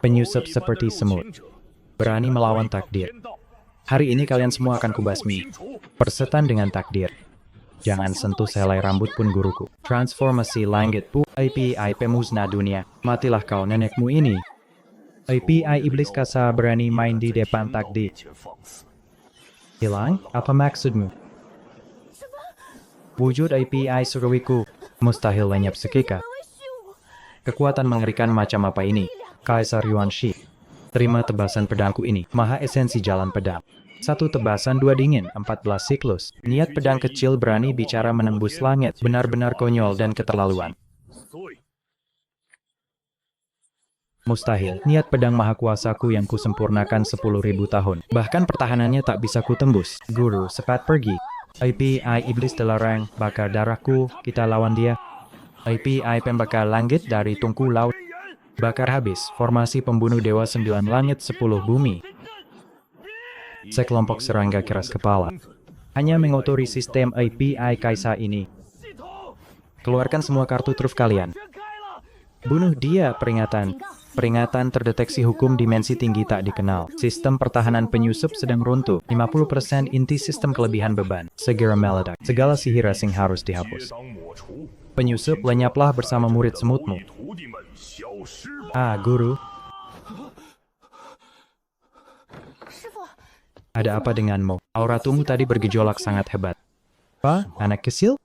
Penyusup seperti semut, berani melawan takdir. Hari ini kalian semua akan kubasmi. Persetan dengan takdir. Jangan sentuh selai rambut pun guruku. Transformasi langit pu API pemusnah dunia. Matilah kau nenekmu ini. API iblis kasa berani main di depan takdir. Hilang? Apa maksudmu? Wujud API surgawiku mustahil lenyap sekika. Kekuatan mengerikan macam apa ini? Kaisar Yuan Shi. Terima tebasan pedangku ini, maha esensi jalan pedang. Satu tebasan, dua dingin, 14 siklus. Niat pedang kecil berani bicara menembus langit, benar-benar konyol dan keterlaluan. Mustahil, niat pedang maha kuasaku yang kusempurnakan 10.000 tahun. Bahkan pertahanannya tak bisa kutembus. Guru, cepat pergi. API iblis terlarang, bakar darahku, kita lawan dia. API pembakar langit dari tungku laut. Bakar habis, formasi pembunuh dewa 9 langit 10 bumi. Sekelompok serangga keras kepala. Hanya mengotori sistem API Kaisa ini. Keluarkan semua kartu truf kalian. Bunuh dia, peringatan. Peringatan terdeteksi hukum dimensi tinggi tak dikenal. Sistem pertahanan penyusup sedang runtuh. 50% inti sistem kelebihan beban. Segera meledak. Segala sihir asing harus dihapus. Penyusup, lenyaplah bersama murid semutmu. Ah, guru. Ada apa denganmu? Aura tumu tadi bergejolak sangat hebat. Apa? Anak kecil?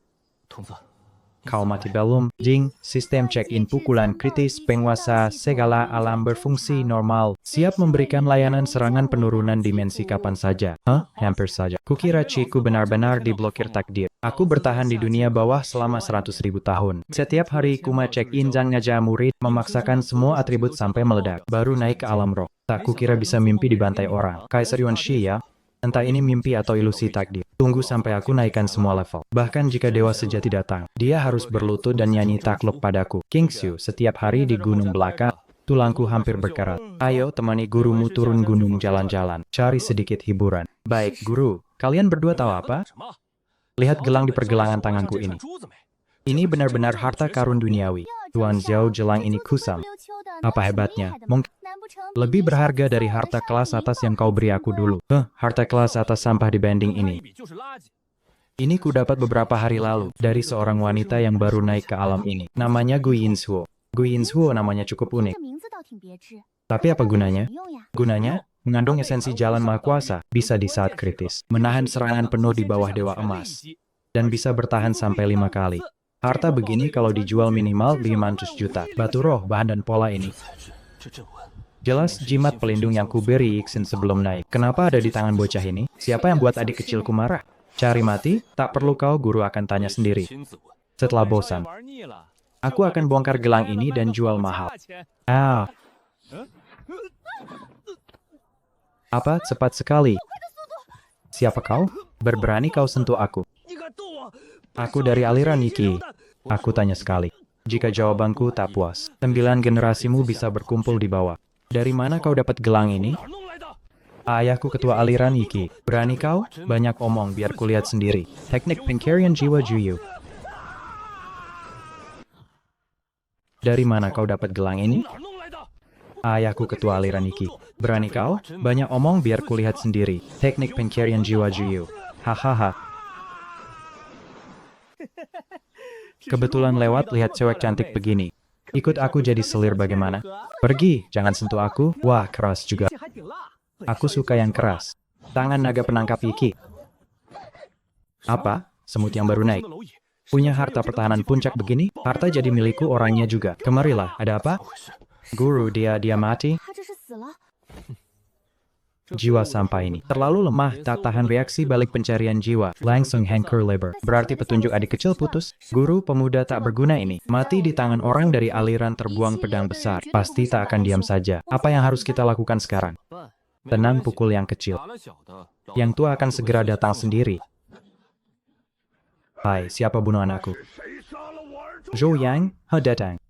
Kau mati belum? Jing, sistem check-in pukulan kritis penguasa segala alam berfungsi normal. Siap memberikan layanan serangan penurunan dimensi kapan saja. Hah? Hampir saja. Kukira Chiku benar-benar diblokir takdir. Aku bertahan di dunia bawah selama 100.000 tahun. Setiap hari kuma check-in Zhang Ngaja murid, memaksakan semua atribut sampai meledak. Baru naik ke alam roh. Tak kukira bisa mimpi dibantai orang. Kaisar Yuan Shi ya? Entah ini mimpi atau ilusi takdir. Tunggu sampai aku naikkan semua level. Bahkan jika dewa sejati datang, dia harus berlutut dan nyanyi takluk padaku. Kingxiu, setiap hari di gunung belakang, tulangku hampir berkarat. Ayo temani gurumu turun gunung jalan-jalan. Cari sedikit hiburan. Baik, guru. Kalian berdua tahu apa? Lihat gelang di pergelangan tanganku ini. Ini benar-benar harta karun duniawi. Tuan Zhao gelang ini kusam. Apa hebatnya? Mungkin lebih berharga dari harta kelas atas yang kau beri aku dulu. Harta kelas atas sampah dibanding ini. Ini ku dapat beberapa hari lalu dari seorang wanita yang baru naik ke alam ini. Namanya Gu Yinzuo. Gu Yinzuo namanya cukup unik. Tapi apa gunanya? Gunanya? Mengandung esensi jalan maha kuasa, bisa di saat kritis, menahan serangan penuh di bawah dewa emas, dan bisa bertahan sampai 5 kali. Harta begini kalau dijual minimal 500 juta. Batu roh, bahan dan pola ini. Jelas jimat pelindung yang kuberi Iksin sebelum naik. Kenapa ada di tangan bocah ini? Siapa yang buat adik kecilku marah? Cari mati? Tak perlu kau, guru akan tanya sendiri. Setelah bosan, aku akan bongkar gelang ini dan jual mahal. Ah. Apa? Cepat sekali. Siapa kau? Berberani kau sentuh aku. Aku dari aliran Iki. Aku tanya sekali. Jika jawabanku tak puas, 9 generasimu bisa berkumpul di bawah. Dari mana kau dapat gelang ini? Ayahku ketua aliran Iki. Berani kau? Banyak omong, biar kulihat sendiri. Teknik Pinkarian Jiwa Juyu. Dari mana kau dapat gelang ini? Ayahku ketua aliran Iki. Berani kau? Banyak omong, biar kulihat sendiri. Teknik Pinkarian Jiwa Juyu. Hahaha. Kebetulan lewat lihat cewek cantik begini. Ikut aku jadi selir bagaimana? Pergi, jangan sentuh aku. Wah, keras juga. Aku suka yang keras. Tangan naga penangkap Iki. Apa? Semut yang baru naik. Punya harta pertahanan puncak begini? Harta jadi milikku orangnya juga. Kemarilah, ada apa? Guru, dia mati? Jiwa sampah ini terlalu lemah, tak tahan reaksi balik pencarian jiwa. Langsung hancur lebar. Berarti petunjuk adik kecil putus. Guru pemuda tak berguna ini mati di tangan orang dari aliran terbuang pedang besar. Pasti tak akan diam saja. Apa yang harus kita lakukan sekarang? Tenang, pukul yang kecil. Yang tua akan segera datang sendiri. Hai, siapa bunuh anakku? Zhou Yang, datang.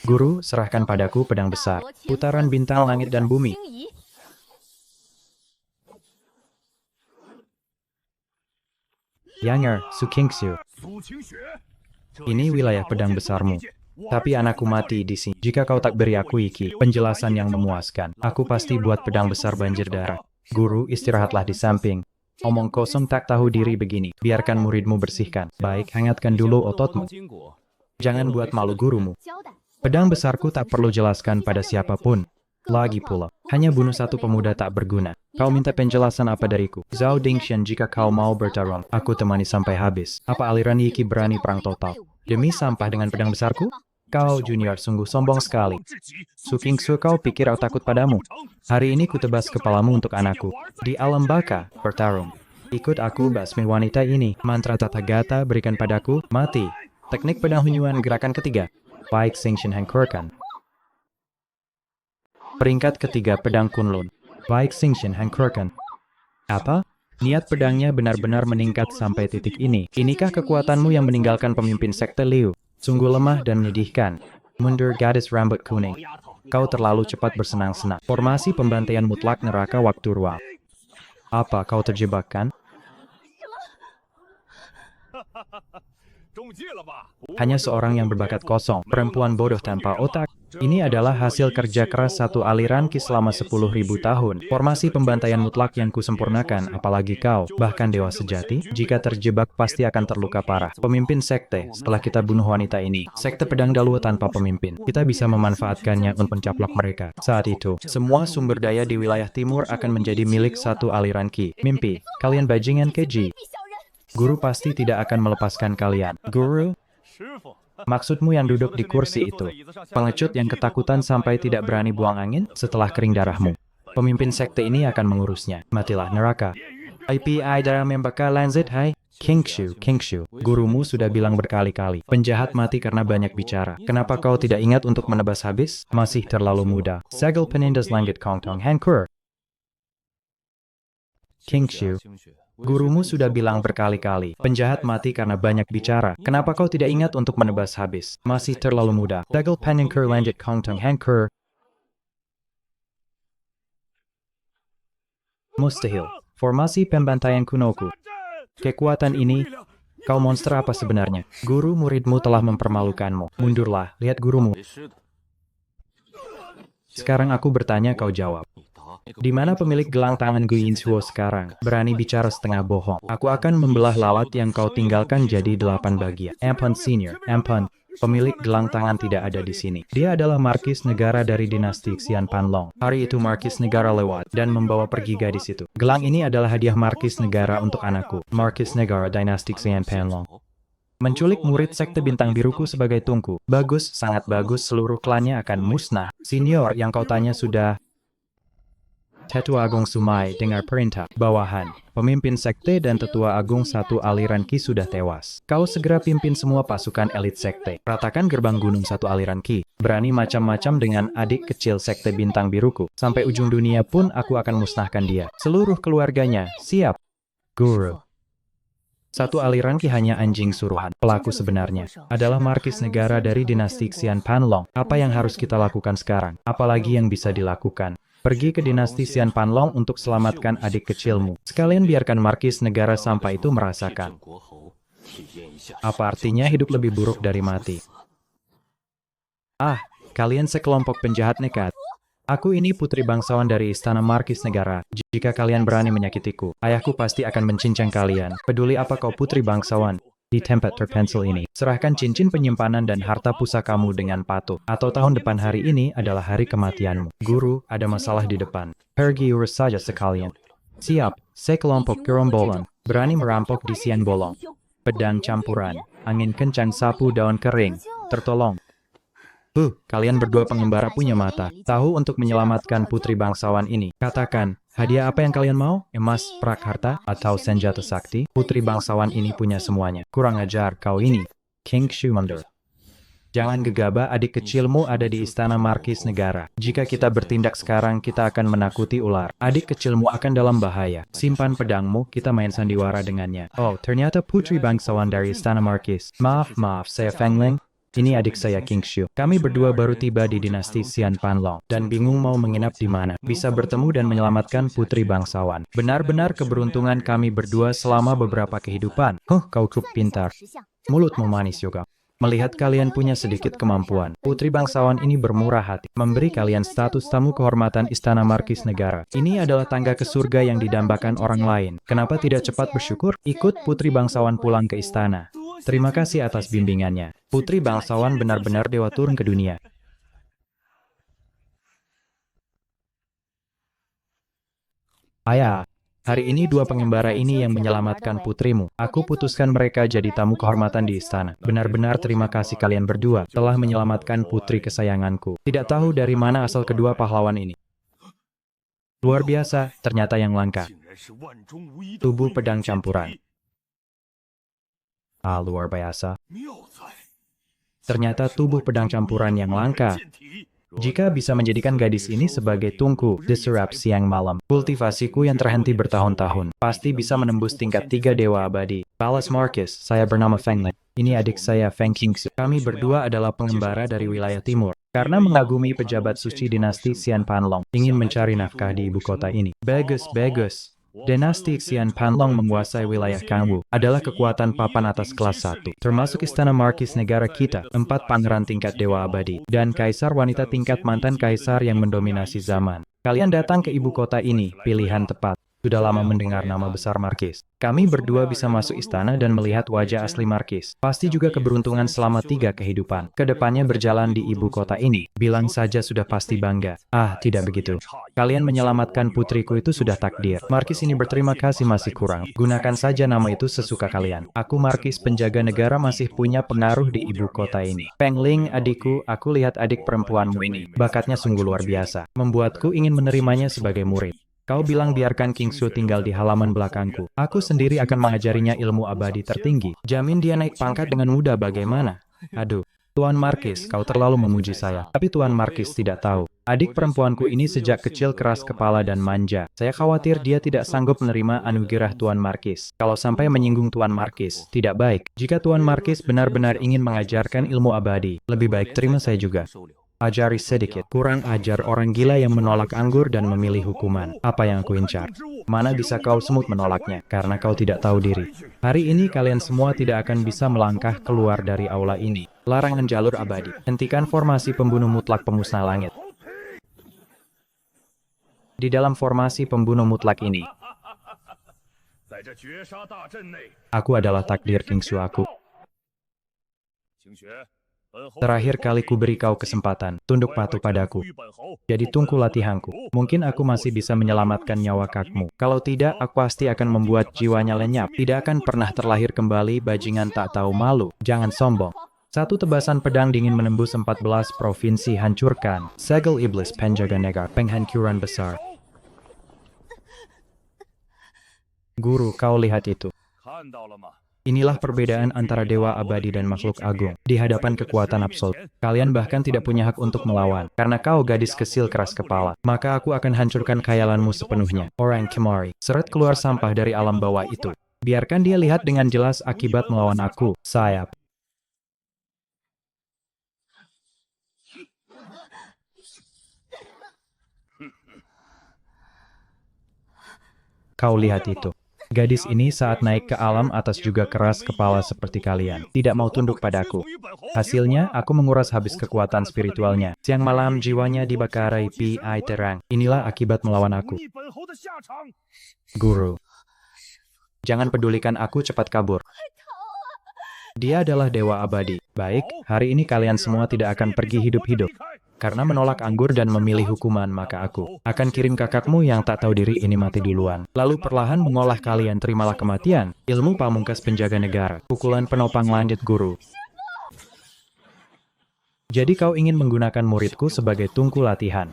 Guru, serahkan padaku pedang besar. Putaran bintang langit dan bumi. Yanger, Su Kingxiu. Ini wilayah pedang besarmu. Tapi anakku mati di sini. Jika kau tak beri aku iki, penjelasan yang memuaskan, aku pasti buat pedang besar banjir darah. Guru, istirahatlah di samping. Omong kosong tak tahu diri begini. Biarkan muridmu bersihkan. Baik, hangatkan dulu ototmu. Jangan buat malu gurumu. Pedang besarku tak perlu jelaskan pada siapapun. Lagi pula, hanya bunuh satu pemuda tak berguna. Kau minta penjelasan apa dariku? Zhao Dingshan, jika kau mau bertarung, aku temani sampai habis. Apa aliran Yiki berani perang total? Demi sampah dengan pedang besarku? Kau, Junior, sungguh sombong sekali. Su Kingsu, kau pikir aku takut padamu? Hari ini kutebas kepalamu untuk anakku. Di alam baka, bertarung. Ikut aku, basmi wanita ini. Mantra Tathagata berikan padaku, mati. Teknik pedang hunyuan gerakan ketiga. Baik Xingqian hancurkan. Peringkat ketiga pedang Kunlun. Baik Xingqian hancurkan. Apa? Niat pedangnya benar-benar meningkat sampai titik ini. Inikah kekuatanmu yang meninggalkan pemimpin sekte Liu? Sungguh lemah dan menyedihkan. Mundur gadis rambut kuning. Kau terlalu cepat bersenang-senang. Formasi pembantaian mutlak neraka waktu ruang. Apa kau terjebak kan? Hanya seorang yang berbakat kosong, perempuan bodoh tanpa otak. Ini adalah hasil kerja keras satu aliran Qi selama 10.000 tahun. Formasi pembantaian mutlak yang kusempurnakan, apalagi kau, bahkan dewa sejati, jika terjebak pasti akan terluka parah. Pemimpin sekte, setelah kita bunuh wanita ini, sekte pedang Dalua tanpa pemimpin, kita bisa memanfaatkannya untuk mencaplok mereka. Saat itu, semua sumber daya di wilayah timur akan menjadi milik satu aliran Qi. Mimpi, kalian bajingan keji. Guru pasti tidak akan melepaskan kalian. Guru? Maksudmu yang duduk di kursi itu? Pengecut yang ketakutan sampai tidak berani buang angin setelah kering darahmu. Pemimpin sekte ini akan mengurusnya. Matilah neraka. IPI dalam membaka lanzit, hai? Kingshu. Gurumu sudah bilang berkali-kali. Penjahat mati karena banyak bicara. Kenapa kau tidak ingat untuk menebas habis? Masih terlalu muda. Segel penindas langit Kongtong Hankur. Kingshu. Gurumu sudah bilang berkali-kali, penjahat mati karena banyak bicara. Kenapa kau tidak ingat untuk menebas habis? Masih terlalu muda. Segel peningkur lanjut Kongtong Hankur. Mustahil. Formasi pembantaian kunoku. Kekuatan ini, kau monster apa sebenarnya? Guru muridmu telah mempermalukanmu. Mundurlah, lihat gurumu. Sekarang aku bertanya, kau jawab. Di mana pemilik gelang tangan Gu Yinzuo sekarang? Berani bicara setengah bohong. Aku akan membelah lalat yang kau tinggalkan jadi 8 bagian. Ampun Senior, ampun. Pemilik gelang tangan tidak ada di sini. Dia adalah markis negara dari dinasti Xian Panlong. Hari itu markis negara lewat dan membawa pergi gadis itu. Gelang ini adalah hadiah markis negara untuk anakku. Markis negara dinasti Xian Panlong. Menculik murid sekte bintang biruku sebagai tungku. Bagus, sangat bagus, seluruh klannya akan musnah. Senior, yang kau tanya sudah... Tetua Agung Sumai dengar perintah. Bawahan, pemimpin sekte dan tetua agung satu aliran Qi sudah tewas. Kau segera pimpin semua pasukan elit sekte. Ratakan gerbang gunung satu aliran Qi. Berani macam-macam dengan adik kecil sekte bintang biruku. Sampai ujung dunia pun aku akan musnahkan dia. Seluruh keluarganya, siap. Guru. Satu aliran Qi hanya anjing suruhan. Pelaku sebenarnya adalah markis negara dari dinasti Xian Panlong. Apa yang harus kita lakukan sekarang? Apalagi yang bisa dilakukan? Pergi ke dinasti Xian Panlong untuk selamatkan adik kecilmu. Sekalian biarkan markis negara sampai itu merasakan. Apa artinya hidup lebih buruk dari mati? Ah, kalian sekelompok penjahat nekat. Aku ini putri bangsawan dari istana markis negara. Jika kalian berani menyakitiku, ayahku pasti akan mencincang kalian. Peduli apa kau putri bangsawan? Di tempat terpensil ini, serahkan cincin penyimpanan dan harta pusakamu dengan patuh. Atau tahun depan hari ini adalah hari kematianmu. Guru, ada masalah di depan. Pergi urus saja sekalian. Siap, sekelompok gerombolan berani merampok di Sian Bolong. Pedang campuran, angin kencang sapu daun kering. Tertolong. Kalian berdua pengembara punya mata. Tahu untuk menyelamatkan putri bangsawan ini. Katakan, hadiah apa yang kalian mau? Emas, perak harta, atau senjata sakti? Putri bangsawan ini punya semuanya. Kurang ajar kau ini. Kingshu mundur. Jangan gegabah, adik kecilmu ada di istana markis negara. Jika kita bertindak sekarang, kita akan menakuti ular. Adik kecilmu akan dalam bahaya. Simpan pedangmu, kita main sandiwara dengannya. Oh, ternyata putri bangsawan dari istana markis. Maaf, saya Feng Ling. Ini adik saya Kingshu. Kami berdua baru tiba di dinasti Xian Panlong dan bingung mau menginap di mana. Bisa bertemu dan menyelamatkan putri bangsawan. Benar-benar keberuntungan kami berdua selama beberapa kehidupan. Kau cukup pintar. Mulutmu manis juga. Melihat kalian punya sedikit kemampuan, putri bangsawan ini bermurah hati, memberi kalian status tamu kehormatan Istana Markis Negara. Ini adalah tangga ke surga yang didambakan orang lain. Kenapa tidak cepat bersyukur? Ikut putri bangsawan pulang ke istana. Terima kasih atas bimbingannya. Putri bangsawan benar-benar dewa turun ke dunia. Ayah, hari ini dua pengembara ini yang menyelamatkan putrimu. Aku putuskan mereka jadi tamu kehormatan di istana. Benar-benar terima kasih kalian berdua telah menyelamatkan putri kesayanganku. Tidak tahu dari mana asal kedua pahlawan ini. Luar biasa, ternyata yang langka. Tubuh pedang campuran. Luar biasa. Ternyata tubuh pedang campuran yang langka. Jika bisa menjadikan gadis ini sebagai tungku, diserap siang malam. Kultivasiku yang terhenti bertahun-tahun, pasti bisa menembus tingkat 3 dewa abadi. Palace Markis, saya bernama Feng Lin. Ini adik saya Feng Qingxu. Kami berdua adalah pengembara dari wilayah timur. Karena mengagumi pejabat suci dinasti Xian Panlong, ingin mencari nafkah di ibu kota ini. Bagus. Dinasti Xian Panlong menguasai wilayah Kangwu, adalah kekuatan papan atas kelas 1, termasuk istana markis negara kita, 4 pangeran tingkat dewa abadi, dan kaisar wanita tingkat mantan kaisar yang mendominasi zaman. Kalian datang ke ibu kota ini, pilihan tepat. Sudah lama mendengar nama besar Markis. Kami berdua bisa masuk istana dan melihat wajah asli Markis. Pasti juga keberuntungan selama 3 kehidupan. Kedepannya berjalan di ibu kota ini. Bilang saja sudah pasti bangga. Tidak begitu. Kalian menyelamatkan putriku itu sudah takdir. Markis ini berterima kasih masih kurang. Gunakan saja nama itu sesuka kalian. Aku Markis penjaga negara masih punya pengaruh di ibu kota ini. Feng Ling, adikku, aku lihat adik perempuanmu ini. Bakatnya sungguh luar biasa. Membuatku ingin menerimanya sebagai murid. Kau bilang biarkan Qingxu tinggal di halaman belakangku. Aku sendiri akan mengajarinya ilmu abadi tertinggi. Jamin dia naik pangkat dengan mudah bagaimana? Aduh, Tuan Markis, kau terlalu memuji saya. Tapi Tuan Markis tidak tahu. Adik perempuanku ini sejak kecil keras kepala dan manja. Saya khawatir dia tidak sanggup menerima anugerah Tuan Markis. Kalau sampai menyinggung Tuan Markis, tidak baik. Jika Tuan Markis benar-benar ingin mengajarkan ilmu abadi, lebih baik terima saya juga. Ajari sedikit. Kurang ajar orang gila yang menolak anggur dan memilih hukuman. Apa yang aku incar? Mana bisa kau semut menolaknya, karena kau tidak tahu diri. Hari ini kalian semua tidak akan bisa melangkah keluar dari aula ini. Larangan jalur abadi. Hentikan formasi pembunuh mutlak pemusnah langit. Di dalam formasi pembunuh mutlak ini, aku adalah takdir Qingxu aku. Terakhir kali ku beri kau kesempatan, tunduk patuh padaku. Jadi tunggu latihanku. Mungkin aku masih bisa menyelamatkan nyawa kakmu. Kalau tidak, aku pasti akan membuat jiwanya lenyap. Tidak akan pernah terlahir kembali, bajingan tak tahu malu. Jangan sombong. Satu tebasan pedang dingin menembus 14 provinsi hancurkan. Segel iblis penjaga negara, penghancuran besar. Guru, kau lihat itu. Inilah perbedaan antara dewa abadi dan makhluk agung. Di hadapan kekuatan absolut, kalian bahkan tidak punya hak untuk melawan. Karena kau gadis kecil keras kepala, maka aku akan hancurkan khayalanmu sepenuhnya. Orang kemari, seret keluar sampah dari alam bawah itu. Biarkan dia lihat dengan jelas akibat melawan aku, sayap. Kau lihat itu. Gadis ini saat naik ke alam atas juga keras kepala seperti kalian. Tidak mau tunduk padaku. Hasilnya, aku menguras habis kekuatan spiritualnya. Siang malam jiwanya dibakarai pi terang. Inilah akibat melawan aku. Guru. Jangan pedulikan aku, cepat kabur. Dia adalah dewa abadi. Baik, hari ini kalian semua tidak akan pergi hidup-hidup. Karena menolak anggur dan memilih hukuman, maka aku akan kirim kakakmu yang tak tahu diri ini mati duluan. Lalu perlahan mengolah kalian, terimalah kematian. Ilmu pamungkas penjaga negara. Pukulan penopang langit guru. Jadi kau ingin menggunakan muridku sebagai tungku latihan.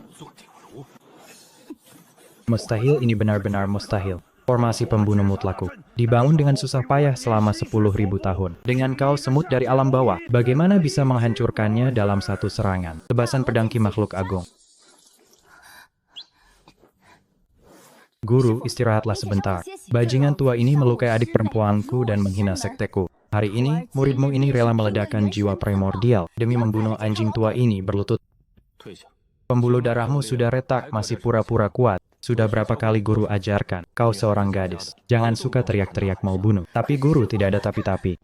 Mustahil, ini benar-benar mustahil. Formasi pembunuh mutlaku dibangun dengan susah payah selama 10.000 tahun. Dengan kau semut dari alam bawah, bagaimana bisa menghancurkannya dalam satu serangan? Tebasan pedang ki makhluk agung. Guru, istirahatlah sebentar. Bajingan tua ini melukai adik perempuanku dan menghina sekteku. Hari ini, muridmu ini rela meledakkan jiwa primordial demi membunuh anjing tua ini berlutut. Pembuluh darahmu sudah retak, masih pura-pura kuat. Sudah berapa kali guru ajarkan, kau seorang gadis. Jangan suka teriak-teriak mau bunuh. Tapi guru tidak ada tapi-tapi.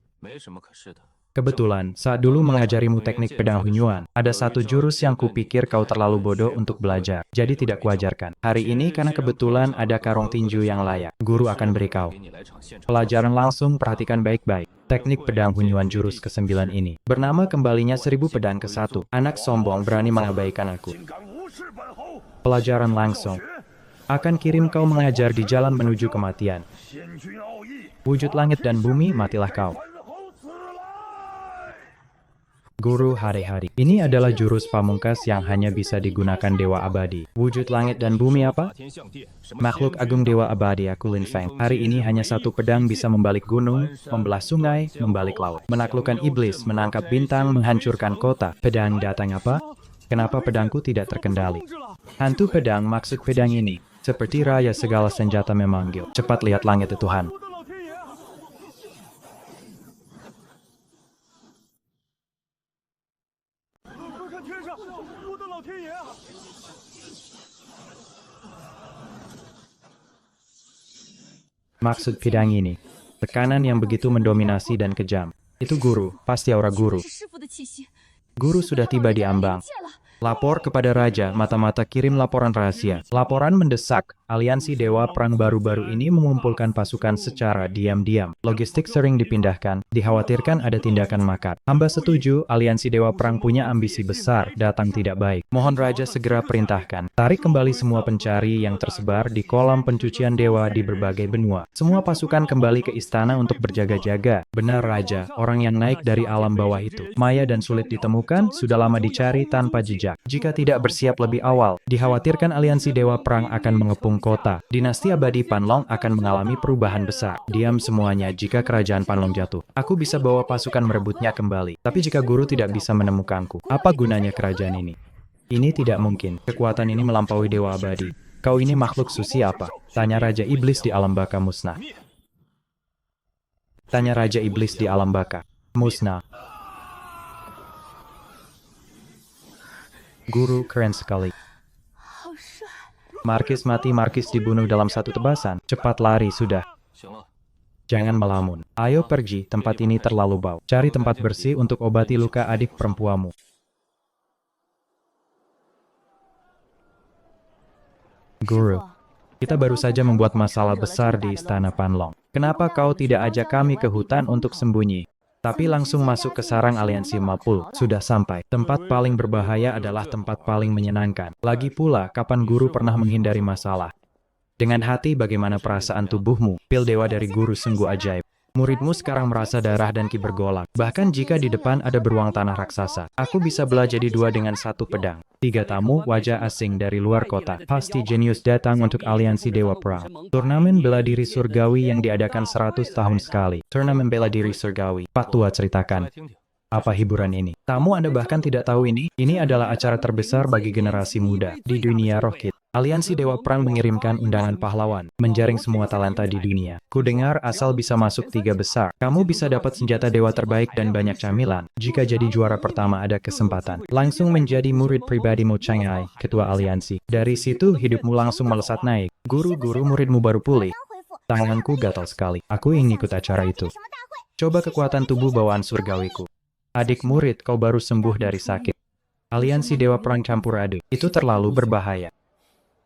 Kebetulan, saat dulu mengajarimu teknik pedang Hunyuan, ada satu jurus yang kupikir kau terlalu bodoh untuk belajar, jadi tidak kuajarkan. Hari ini karena kebetulan ada karung tinju yang layak, guru akan beri kau pelajaran langsung, perhatikan baik-baik. Teknik pedang Hunyuan jurus ke-9 ini bernama kembalinya 1000 pedang ke-1. Anak sombong berani mengabaikan aku. Pelajaran langsung. Akan kirim kau mengajar di jalan menuju kematian. Wujud langit dan bumi, matilah kau. Guru hari-hari. Ini adalah jurus pamungkas yang hanya bisa digunakan Dewa Abadi. Wujud langit dan bumi apa? Makhluk agung Dewa Abadi aku Lin Feng. Hari ini hanya satu pedang bisa membalik gunung, membelah sungai, membalik laut. Menaklukkan iblis, menangkap bintang, menghancurkan kota. Pedang datang apa? Kenapa pedangku tidak terkendali? Hantu pedang maksud pedang ini. Seperti raya segala senjata memanggil. Cepat lihat langit Tuhan. Maksud pedang ini, tekanan yang begitu mendominasi dan kejam. Itu guru, pasti aura guru. Guru sudah tiba di ambang. Lapor kepada Raja, mata-mata kirim laporan rahasia. Laporan mendesak, aliansi Dewa Perang baru-baru ini mengumpulkan pasukan secara diam-diam. Logistik sering dipindahkan, dikhawatirkan ada tindakan makar. Hamba setuju, aliansi Dewa Perang punya ambisi besar, datang tidak baik. Mohon Raja segera perintahkan. Tarik kembali semua pencari yang tersebar di kolam pencucian dewa di berbagai benua. Semua pasukan kembali ke istana untuk berjaga-jaga. Benar Raja, orang yang naik dari alam bawah itu. Maya dan sulit ditemukan, sudah lama dicari tanpa jejak. Jika tidak bersiap lebih awal, dikhawatirkan aliansi Dewa Perang akan mengepung kota. Dinasti Abadi Panlong akan mengalami perubahan besar. Diam semuanya jika kerajaan Panlong jatuh. Aku bisa bawa pasukan merebutnya kembali. Tapi jika guru tidak bisa menemukanku, apa gunanya kerajaan ini? Ini tidak mungkin. Kekuatan ini melampaui Dewa Abadi. Kau ini makhluk suci apa? Tanya Raja Iblis di alam baka musnah. Tanya Raja Iblis di alam baka musnah. Guru keren sekali. Markis mati, Markis dibunuh dalam satu tebasan. Cepat lari, sudah. Jangan melamun. Ayo pergi, tempat ini terlalu bau. Cari tempat bersih untuk obati luka adik perempuanmu. Guru, kita baru saja membuat masalah besar di Istana Panlong. Kenapa kau tidak ajak kami ke hutan untuk sembunyi? Tapi langsung masuk ke sarang aliansi Mapul. Sudah sampai. Tempat paling berbahaya adalah tempat paling menyenangkan. Lagi pula, kapan guru pernah menghindari masalah? Dengan hati bagaimana perasaan tubuhmu? Pil dewa dari guru sungguh ajaib. Muridmu sekarang merasa darah dan ki bergolak. Bahkan jika di depan ada beruang tanah raksasa. Aku bisa belah jadi dua dengan satu pedang. 3 tamu, wajah asing dari luar kota. Pasti jenius datang untuk aliansi Dewa Perang. Turnamen bela diri surgawi yang diadakan 100 tahun sekali. Turnamen bela diri surgawi. Pak Tua ceritakan. Apa hiburan ini? Tamu Anda bahkan tidak tahu ini? Ini adalah acara terbesar bagi generasi muda di dunia rohit. Aliansi Dewa Perang mengirimkan undangan pahlawan, menjaring semua talenta di dunia. Ku dengar asal bisa masuk 3 besar. Kamu bisa dapat senjata dewa terbaik dan banyak camilan. Jika jadi juara pertama ada kesempatan. Langsung menjadi murid pribadi Mo Changai, ketua aliansi. Dari situ hidupmu langsung melesat naik. Guru-guru muridmu baru pulih. Tanganku gatal sekali. Aku ingin ikut acara itu. Coba kekuatan tubuh bawaan surgawiku. Adik murid, kau baru sembuh dari sakit. Aliansi Dewa Perang campur aduk. Itu terlalu berbahaya.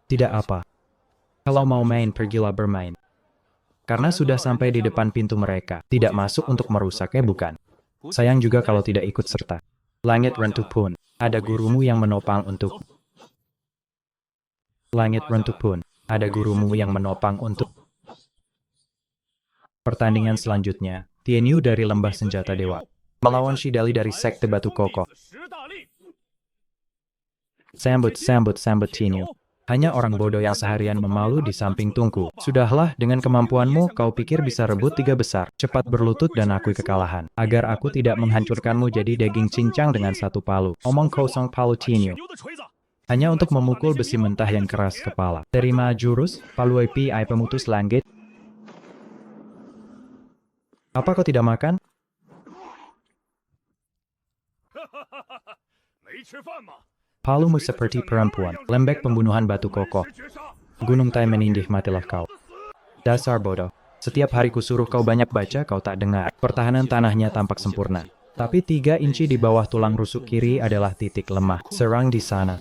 Tidak apa. Kalau mau main, pergilah bermain. Karena sudah sampai di depan pintu mereka. Tidak masuk untuk merusaknya, bukan? Sayang juga kalau tidak ikut serta. Langit rentuh pun. Ada gurumu yang menopang untuk... Langit rentuh pun. Ada gurumu yang menopang untuk... Pertandingan selanjutnya. Tianyu dari Lembah Senjata Dewa. Melawan Shidali dari Sekte Batu Kokoh. Sambut Tianyu. Hanya orang bodoh yang seharian memalu di samping tungku. Sudahlah, dengan kemampuanmu, kau pikir bisa rebut 3 besar. Cepat berlutut dan akui kekalahan. Agar aku tidak menghancurkanmu jadi daging cincang dengan 1 palu. Omong kosong palu Tianyu. Hanya untuk memukul besi mentah yang keras kepala. Terima jurus, palu api pemutus langit. Apa kau tidak makan? Palumu seperti perempuan, lembek pembunuhan batu kokoh. Gunung Tai menindih, matilah kau. Dasar bodoh. Setiap hari kusuruh kau banyak baca, kau tak dengar. Pertahanan tanahnya tampak sempurna. Tapi 3 inci di bawah tulang rusuk kiri adalah titik lemah. Serang di sana.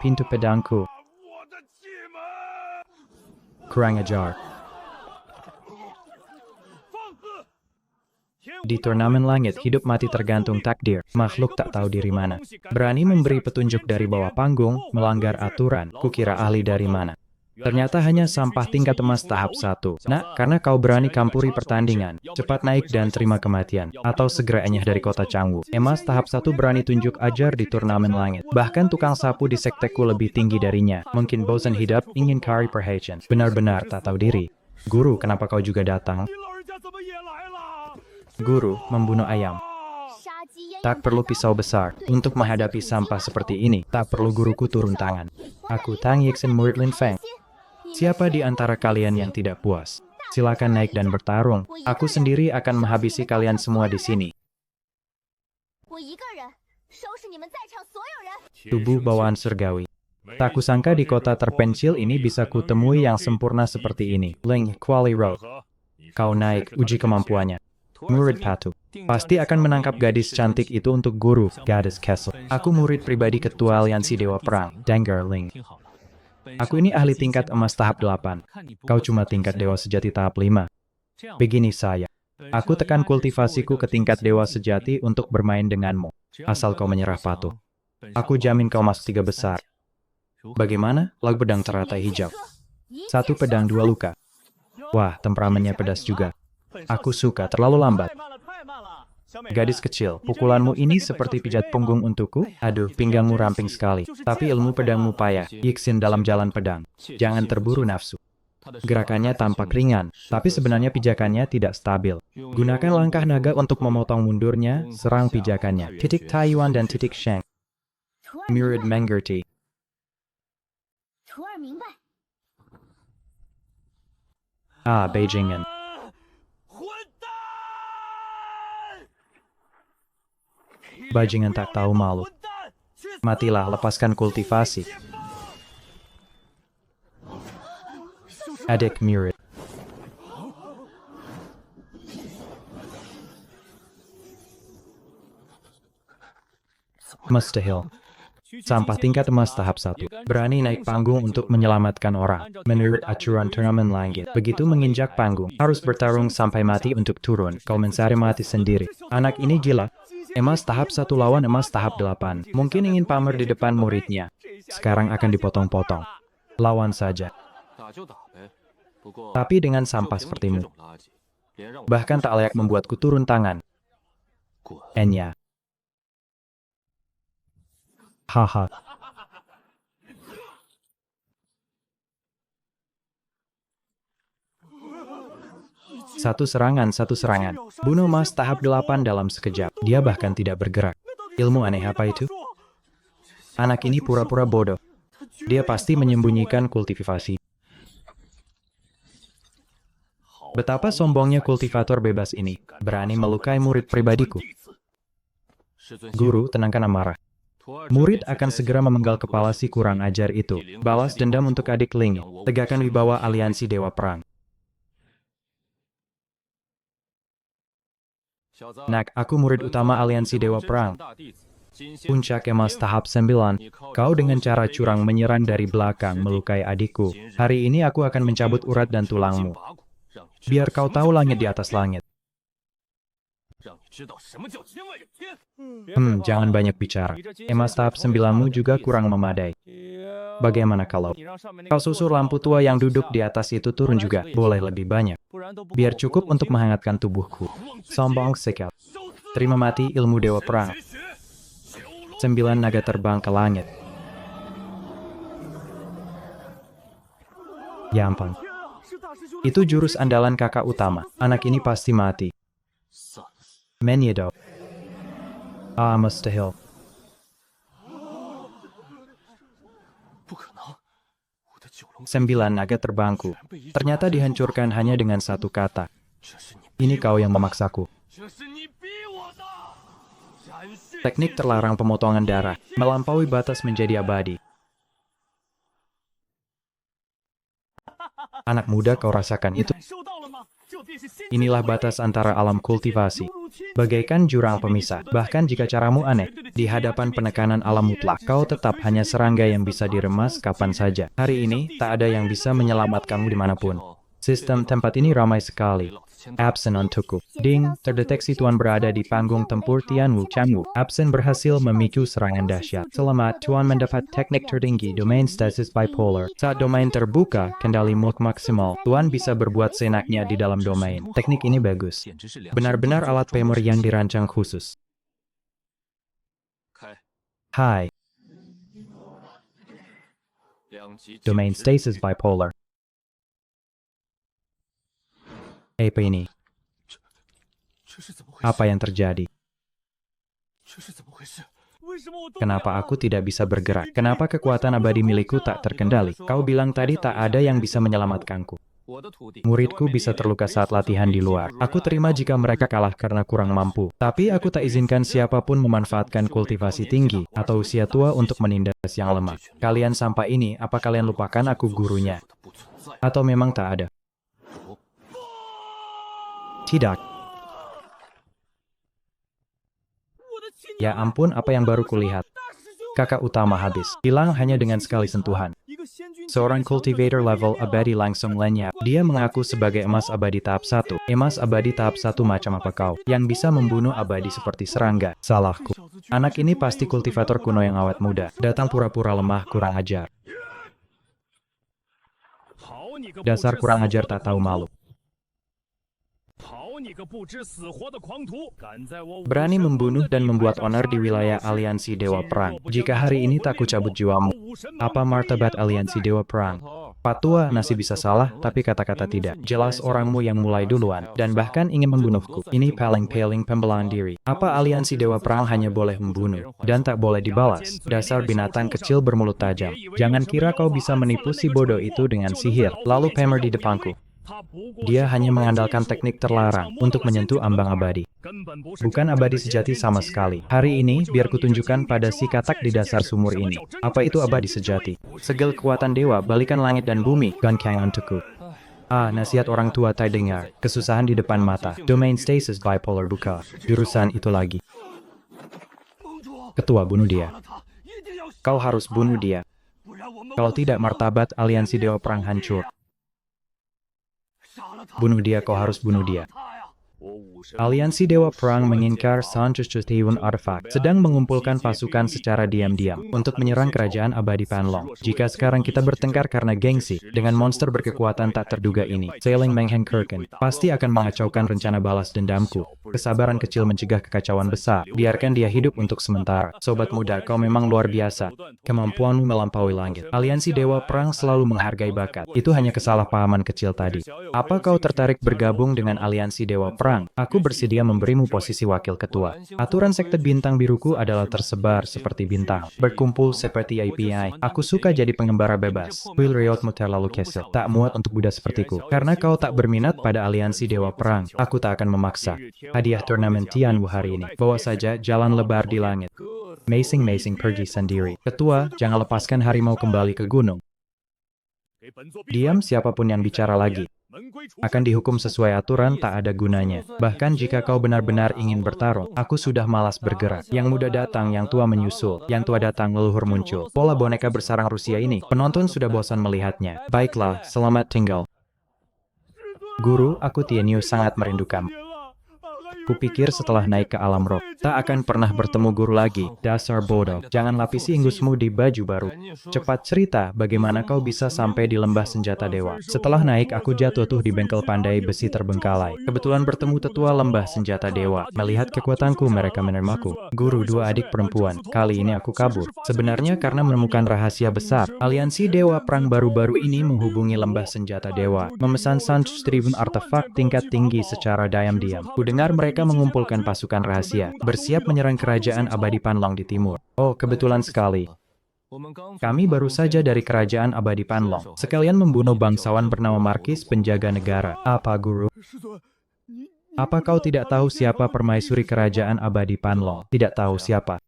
Pintu pedangku. Kurang ajar. Di turnamen langit, hidup mati tergantung takdir. Makhluk tak tahu diri mana. Berani memberi petunjuk dari bawah panggung, melanggar aturan. Kukira ahli dari mana. Ternyata hanya sampah tingkat emas tahap 1. Nak, karena kau berani kampuri pertandingan, cepat naik dan terima kematian. Atau segera enyah dari kota Cangwu. Emas tahap 1 berani tunjuk ajar di turnamen langit. Bahkan tukang sapu di sekteku lebih tinggi darinya. Mungkin bosan hidup, ingin cari perhatian. Benar-benar tak tahu diri. Guru, kenapa kau juga datang? Guru, membunuh ayam. Tak perlu pisau besar. Untuk menghadapi sampah seperti ini, tak perlu guruku turun tangan. Aku Tang Yixin, murid Lin Feng. Siapa di antara kalian yang tidak puas? Silakan naik dan bertarung. Aku sendiri akan menghabisi kalian semua di sini. Tubuh bawaan surgawi. Tak kusangka di kota terpencil ini bisa kutemui yang sempurna seperti ini. Ling Kuali Road. Kau naik, uji kemampuannya. Murid Patu. Pasti akan menangkap gadis cantik itu untuk guru, Gadis Castle. Aku murid pribadi ketua aliansi Dewa Perang, Dengar Ling. Aku ini ahli tingkat emas tahap 8. Kau cuma tingkat dewa sejati tahap 5. Begini saya. Aku tekan kultivasiku ke tingkat dewa sejati untuk bermain denganmu. Asal kau menyerah patuh. Aku jamin kau masuk 3 besar. Bagaimana? Lagu pedang teratai hijau. 1 pedang 2 luka. Wah, temperamennya pedas juga. Aku suka, terlalu lambat. Gadis kecil, pukulanmu ini seperti pijat punggung untukku? Aduh, pinggangmu ramping sekali. Tapi ilmu pedangmu payah. Yixin dalam jalan pedang. Jangan terburu nafsu. Gerakannya tampak ringan, tapi sebenarnya pijakannya tidak stabil. Gunakan langkah naga untuk memotong mundurnya, serang pijakannya. Titik Taiyuan dan titik Sheng. Murid mengerti. Beijingen. Bajingan tak tahu malu. Matilah, lepaskan kultivasi. Adik murid. Mustahil. Sampah tingkat emas tahap 1. Berani naik panggung untuk menyelamatkan orang. Menurut aturan turnamen langit, begitu menginjak panggung, harus bertarung sampai mati untuk turun. Kau mencari mati sendiri. Anak ini gila. Emas tahap 1 lawan emas tahap 8. Mungkin ingin pamer di depan muridnya. Sekarang akan dipotong-potong. Lawan saja. Tapi dengan sampah sepertimu. Bahkan tak layak membuatku turun tangan. Enya. Haha. Satu serangan. Bunuh emas tahap 8 dalam sekejap. Dia bahkan tidak bergerak. Ilmu aneh apa itu? Anak ini pura-pura bodoh. Dia pasti menyembunyikan kultivasi. Betapa sombongnya kultivator bebas ini. Berani melukai murid pribadiku. Guru, tenangkan amarah. Murid akan segera memenggal kepala si kurang ajar itu. Balas dendam untuk adik Ling. Tegakkan wibawa aliansi Dewa Perang. Nak, aku murid utama aliansi Dewa Perang. Puncak emas tahap 9. Kau dengan cara curang menyerang dari belakang melukai adikku. Hari ini aku akan mencabut urat dan tulangmu. Biar kau tahu langit di atas langit. Jangan banyak bicara. Emas tahap 9-mu juga kurang memadai. Bagaimana kalau kau susur lampu tua yang duduk di atas itu turun juga? Boleh lebih banyak. Biar cukup untuk menghangatkan tubuhku. Sombong sekali. Terima mati ilmu Dewa Perang. 9 naga terbang ke langit. Gampang. Itu jurus andalan kakak utama. Anak ini pasti mati. Menyedo. Mustahil. Sembilan naga terbangku. Ternyata dihancurkan hanya dengan satu kata. Ini kau yang memaksaku. Teknik terlarang pemotongan darah. Melampaui batas menjadi abadi. Anak muda, kau rasakan itu? Inilah batas antara alam kultivasi. Bagaikan jurang pemisah, bahkan jika caramu aneh, di hadapan penekanan alam mutlak, kau tetap hanya serangga yang bisa diremas kapan saja. Hari ini, tak ada yang bisa menyelamatkanmu dimanapun. Sistem tempat ini ramai sekali. Absen untukku. Ding, terdeteksi Tuan berada di panggung tempur Tian Wu Changwu. Absen berhasil memicu serangan dahsyat. Selamat, Tuan mendapat teknik tertinggi domain stasis bipolar. Saat domain terbuka, kendali mode maksimal. Tuan bisa berbuat seenaknya di dalam domain. Teknik ini bagus. Benar-benar alat Pemor yang dirancang khusus. Hai. Domain stasis bipolar. Apa ini? Apa yang terjadi? Kenapa aku tidak bisa bergerak? Kenapa kekuatan abadi milikku tak terkendali? Kau bilang tadi tak ada yang bisa menyelamatkanku. Muridku bisa terluka saat latihan di luar. Aku terima jika mereka kalah karena kurang mampu. Tapi aku tak izinkan siapapun memanfaatkan kultivasi tinggi atau usia tua untuk menindas yang lemah. Kalian sampai ini, apa kalian lupakan aku gurunya? Atau memang tak ada? Tidak. Ya ampun, apa yang baru kulihat. Kakak utama habis. Hilang hanya dengan sekali sentuhan. Seorang cultivator level abadi langsung lenyap. Dia mengaku sebagai emas abadi tahap 1. Emas abadi tahap 1 macam apa kau? Yang bisa membunuh abadi seperti serangga. Salahku. Anak ini pasti kultivator kuno yang awet muda. Datang pura-pura lemah, kurang ajar. Dasar kurang ajar tak tahu malu. Berani membunuh dan membuat onar di wilayah aliansi Dewa Perang. Jika hari ini tak kucabut jiwamu, apa martabat aliansi Dewa Perang? Patua, nasi bisa salah, tapi kata-kata tidak. Jelas orangmu yang mulai duluan, dan bahkan ingin membunuhku. Ini paling-paling pembelaan diri. Apa aliansi Dewa Perang hanya boleh membunuh, dan tak boleh dibalas? Dasar binatang kecil bermulut tajam. Jangan kira kau bisa menipu si bodoh itu dengan sihir, lalu Pemor di depanku. Dia hanya mengandalkan teknik terlarang untuk menyentuh ambang abadi. Bukan abadi sejati sama sekali. Hari ini, biar kutunjukkan pada si katak di dasar sumur ini. Apa itu abadi sejati? Segel kekuatan dewa, balikan langit dan bumi. Gankang untukku. Ah, nasihat orang tua tak dengar. Kesusahan di depan mata. Domain stasis bipolar buka. Jurusan itu lagi. Ketua, bunuh dia. Kau harus bunuh dia. Kalau tidak, martabat aliansi Dewa Perang hancur. Bunuh dia, kau harus bunuh dia. Aliansi Dewa Perang menginkar Sanchustiwun Artefak, sedang mengumpulkan pasukan secara diam-diam untuk menyerang kerajaan abadi Panlong. Jika sekarang kita bertengkar karena gengsi, dengan monster berkekuatan tak terduga ini, Sailing Mengheng Kirken, pasti akan mengacaukan rencana balas dendamku. Kesabaran kecil mencegah kekacauan besar. Biarkan dia hidup untuk sementara. Sobat muda, kau memang luar biasa. Kemampuanmu melampaui langit. Aliansi Dewa Perang selalu menghargai bakat. Itu hanya kesalahpahaman kecil tadi. Apa kau tertarik bergabung dengan aliansi Dewa Perang? Aku bersedia memberimu posisi wakil ketua. Aturan sekte bintang biruku adalah tersebar seperti bintang, berkumpul seperti API. Aku suka jadi pengembara bebas. Will riotmu terlalu kesel. Tak muat untuk budak sepertiku. Karena kau tak berminat pada aliansi Dewa Perang, aku tak akan memaksa. Hadiah turnamen Tian Wu hari ini. Bawa saja jalan lebar di langit. Masing-masing pergi sendiri. Ketua, jangan lepaskan harimau kembali ke gunung. Diam, siapapun yang bicara lagi akan dihukum sesuai aturan, tak ada gunanya. Bahkan jika kau benar-benar ingin bertarung, aku sudah malas bergerak. Yang muda datang, yang tua menyusul. Yang tua datang, leluhur muncul. Pola boneka bersarang Rusia ini, penonton sudah bosan melihatnya. Baiklah, selamat tinggal. Guru, aku Tienius sangat merindukanmu. Kupikir setelah naik ke alam roh, tak akan pernah bertemu guru lagi. Dasar bodoh, jangan lapisi ingusmu di baju baru. Cepat cerita, bagaimana kau bisa sampai di lembah senjata dewa? Setelah naik, aku jatuh di bengkel pandai besi terbengkalai. Kebetulan bertemu tetua lembah senjata dewa. Melihat kekuatanku, mereka menerimaku. Guru, dua adik perempuan. Kali ini aku kabur. Sebenarnya karena menemukan rahasia besar. Aliansi Dewa Perang baru-baru ini menghubungi lembah senjata dewa, memesan Sanchustiwun artefak tingkat tinggi secara diam-diam. Kudengar mereka mengumpulkan pasukan rahasia, bersiap menyerang kerajaan abadi Panlong di timur. Oh, kebetulan sekali. Kami baru saja dari kerajaan abadi Panlong, sekalian membunuh bangsawan bernama Markis penjaga negara. Apa, Guru? Apa kau tidak tahu siapa permaisuri kerajaan abadi Panlong? Tidak tahu siapa.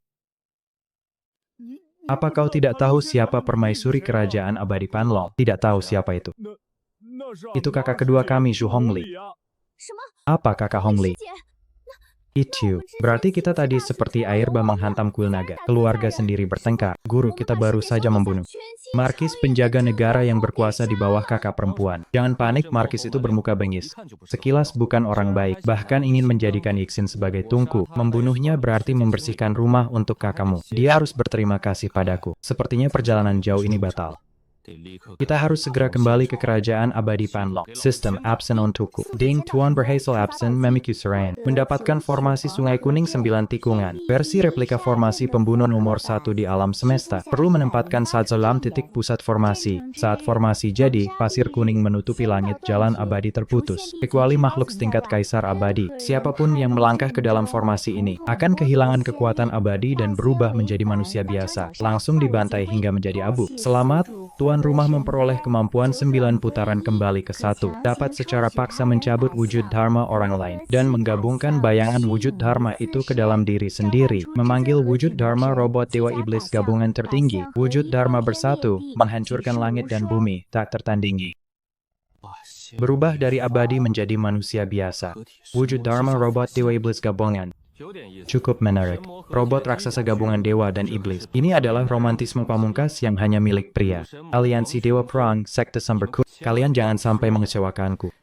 Apa kau tidak tahu siapa permaisuri kerajaan abadi Panlong? Tidak tahu siapa itu. Itu kakak kedua kami, Zhu Hongli. Apa kakak Hongli? Itu. Berarti kita tadi seperti air bah menghantam kuil naga. Keluarga sendiri bertengkar. Guru, kita baru saja membunuh markis penjaga negara yang berkuasa di bawah kakak perempuan. Jangan panik, markis itu bermuka bengis. Sekilas bukan orang baik, bahkan ingin menjadikan Yixin sebagai tungku. Membunuhnya berarti membersihkan rumah untuk kakakmu. Dia harus berterima kasih padaku. Sepertinya perjalanan jauh ini batal. Kita harus segera kembali ke kerajaan abadi Panlong. Sistem absen untukku. Ding, Tuan berhasil absen Memiku Serain. Mendapatkan formasi Sungai Kuning 9 tikungan. Versi replika formasi pembunuh nomor 1 di alam semesta. Perlu menempatkan saat dalam titik pusat formasi. Saat formasi jadi, pasir kuning menutupi langit, jalan abadi terputus. Kecuali makhluk setingkat kaisar abadi. Siapapun yang melangkah ke dalam formasi ini akan kehilangan kekuatan abadi dan berubah menjadi manusia biasa. Langsung dibantai hingga menjadi abu. Selamat, Tuan rumah memperoleh kemampuan 9 putaran kembali ke 1. Dapat secara paksa mencabut wujud dharma orang lain. Dan menggabungkan bayangan wujud dharma itu ke dalam diri sendiri. Memanggil wujud dharma robot dewa iblis gabungan tertinggi. Wujud dharma bersatu, menghancurkan langit dan bumi, tak tertandingi. Berubah dari abadi menjadi manusia biasa. Wujud dharma robot dewa iblis gabungan. Cukup menarik. Robot raksasa gabungan dewa dan iblis. Ini adalah romantisme pamungkas yang hanya milik pria. Aliansi Dewa Perang, Sekte Sumber Kuning. Kalian jangan sampai mengecewakanku.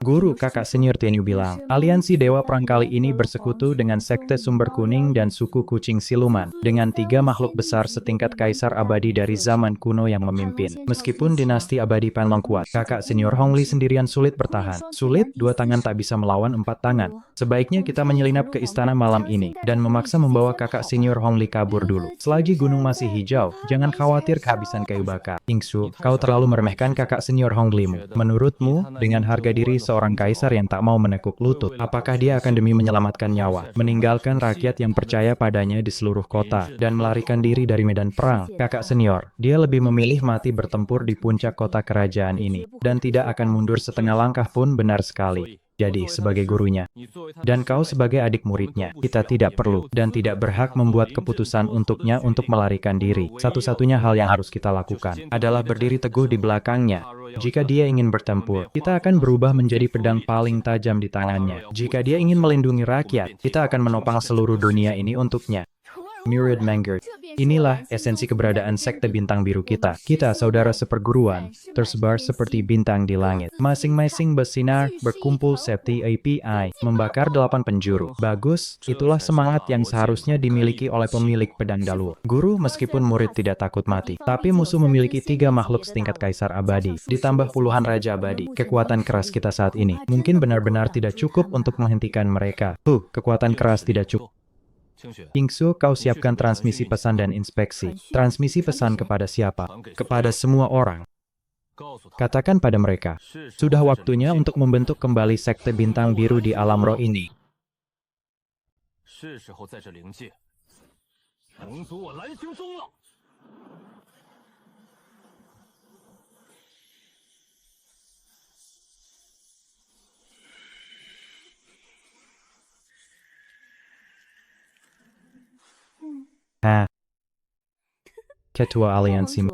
Guru, kakak senior Tenyu bilang, aliansi Dewa Perang kali ini bersekutu dengan Sekte Sumber Kuning dan suku Kucing Siluman, dengan 3 makhluk besar setingkat kaisar abadi dari zaman kuno yang memimpin. Meskipun dinasti abadi Panlong kuat, kakak senior Hongli sendirian sulit bertahan. Sulit, 2 tangan tak bisa melawan 4 tangan. Sebaiknya kita menyelinap ke istana malam ini, dan memaksa membawa kakak senior Hongli kabur dulu. Selagi gunung masih hijau, jangan khawatir kehabisan kayu bakar. Yingsu, kau terlalu meremehkan kakak senior Honglimu. Menurutmu, dengan harga diri seorang kaisar yang tak mau menekuk lutut, apakah dia akan demi menyelamatkan nyawa, meninggalkan rakyat yang percaya padanya di seluruh kota, dan melarikan diri dari medan perang? Kakak senior, dia lebih memilih mati bertempur di puncak kota kerajaan ini, dan tidak akan mundur setengah langkah pun. Benar sekali. Jadi, sebagai gurunya, dan kau sebagai adik muridnya, kita tidak perlu dan tidak berhak membuat keputusan untuknya untuk melarikan diri. Satu-satunya hal yang harus kita lakukan adalah berdiri teguh di belakangnya. Jika dia ingin bertempur, kita akan berubah menjadi pedang paling tajam di tangannya. Jika dia ingin melindungi rakyat, kita akan menopang seluruh dunia ini untuknya. Myriad Manger. Inilah esensi keberadaan sekte bintang biru kita. Kita saudara seperguruan, tersebar seperti bintang di langit. Masing-masing bersinar, berkumpul seperti API, membakar 8 penjuru. Bagus, itulah semangat yang seharusnya dimiliki oleh pemilik pedang Daluo. Guru, meskipun murid tidak takut mati, tapi musuh memiliki 3 makhluk setingkat kaisar abadi, ditambah puluhan raja abadi. Kekuatan keras kita saat ini mungkin benar-benar tidak cukup untuk menghentikan mereka. Kekuatan keras tidak cukup. Yingsu, kau siapkan transmisi pesan dan inspeksi. Transmisi pesan kepada siapa? Kepada semua orang. Katakan pada mereka, sudah waktunya untuk membentuk kembali sekte bintang biru di alam roh ini. Ketua aliansi.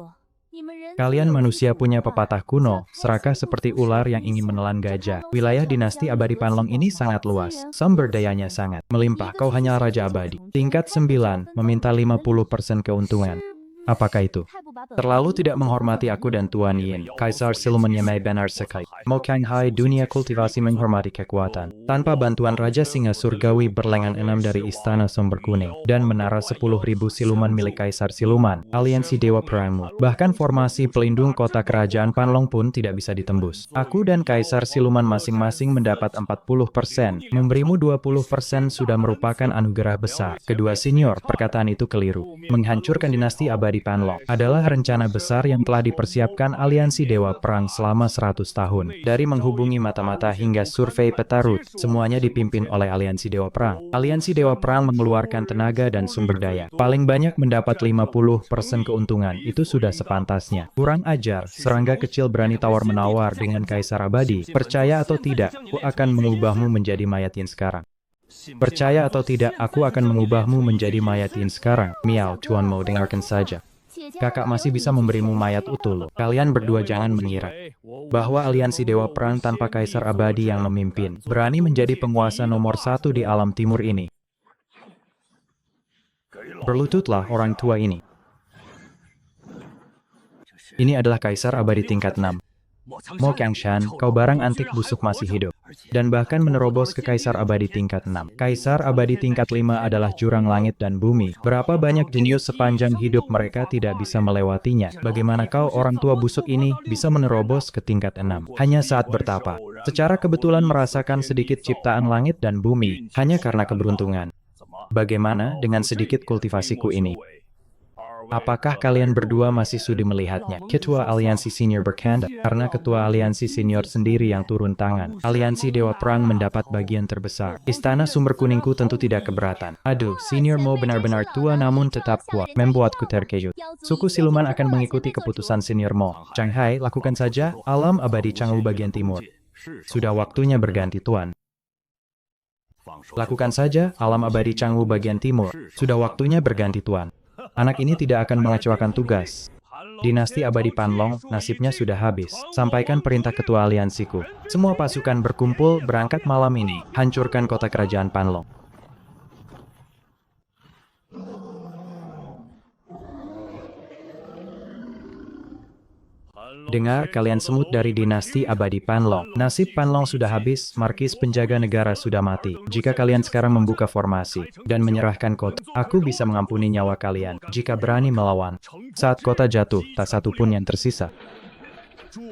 Kalian manusia punya pepatah kuno, serakah seperti ular yang ingin menelan gajah. Wilayah dinasti abadi Panlong ini sangat luas, sumber dayanya sangat melimpah. Kau hanya raja abadi. Tingkat 9, meminta 50% keuntungan. Apakah itu? Terlalu tidak menghormati aku dan Tuan Yin. Kaisar Siluman Yamei benar sekali. Mo Kanghai dunia kultivasi menghormati kekuatan. Tanpa bantuan Raja Singa Surgawi berlengan 6 dari Istana Sumber Kuning, dan menara 10.000 siluman milik Kaisar Siluman, aliansi Dewa Perangmu, bahkan formasi pelindung kota kerajaan Panlong pun tidak bisa ditembus. Aku dan Kaisar Siluman masing-masing mendapat 40%. Memberimu 20% sudah merupakan anugerah besar. Kedua senior, perkataan itu keliru. Menghancurkan dinasti abadi Panlong adalah rencana besar yang telah dipersiapkan aliansi Dewa Perang selama 100 tahun. Dari menghubungi mata-mata hingga survei peta route, semuanya dipimpin oleh aliansi Dewa Perang. Aliansi Dewa Perang mengeluarkan tenaga dan sumber daya. Paling banyak mendapat 50% keuntungan, itu sudah sepantasnya. Kurang ajar, serangga kecil berani tawar-menawar dengan Kaisar Abadi. Percaya atau tidak, aku akan mengubahmu menjadi mayatin sekarang. Percaya atau tidak, aku akan mengubahmu menjadi mayatin sekarang. Miao, Tuan Mo, dengarkan saja. Kakak masih bisa memberimu mayat utuh loh. Kalian berdua jangan mengira bahwa aliansi Dewa Perang tanpa Kaisar Abadi yang memimpin berani menjadi penguasa nomor satu di alam timur ini. Berlututlah orang tua ini. Ini adalah Kaisar Abadi tingkat 6. Mo Qiangshan, kau barang antik busuk masih hidup. Dan bahkan menerobos ke Kaisar Abadi tingkat 6. Kaisar Abadi tingkat 5 adalah jurang langit dan bumi. Berapa banyak jenius sepanjang hidup mereka tidak bisa melewatinya. Bagaimana kau orang tua busuk ini bisa menerobos ke tingkat 6? Hanya saat bertapa. Secara kebetulan merasakan sedikit ciptaan langit dan bumi, hanya karena keberuntungan. Bagaimana dengan sedikit kultivasiku ini? Apakah kalian berdua masih sudi melihatnya? Ketua Aliansi Senior berkata, karena Ketua Aliansi Senior sendiri yang turun tangan. Aliansi Dewa Perang mendapat bagian terbesar. Istana Sumber Kuningku tentu tidak keberatan. Aduh, Senior Mo benar-benar tua namun tetap kuat. Membuatku terkejut. Suku siluman akan mengikuti keputusan Senior Mo. Shanghai, lakukan saja. Alam Abadi Cangwu bagian timur. Sudah waktunya berganti tuan. Lakukan saja, Alam Abadi Cangwu bagian timur. Sudah waktunya berganti tuan. Anak ini tidak akan mengecewakan tugas. Dinasti Abadi Panlong, nasibnya sudah habis. Sampaikan perintah ketua aliansiku. Semua pasukan berkumpul, berangkat malam ini. Hancurkan kota kerajaan Panlong. Dengar kalian semut dari dinasti Abadi Panlong. Nasib Panlong sudah habis, markis penjaga negara sudah mati. Jika kalian sekarang membuka formasi dan menyerahkan kota, aku bisa mengampuni nyawa kalian jika berani melawan. Saat kota jatuh, tak satu pun yang tersisa.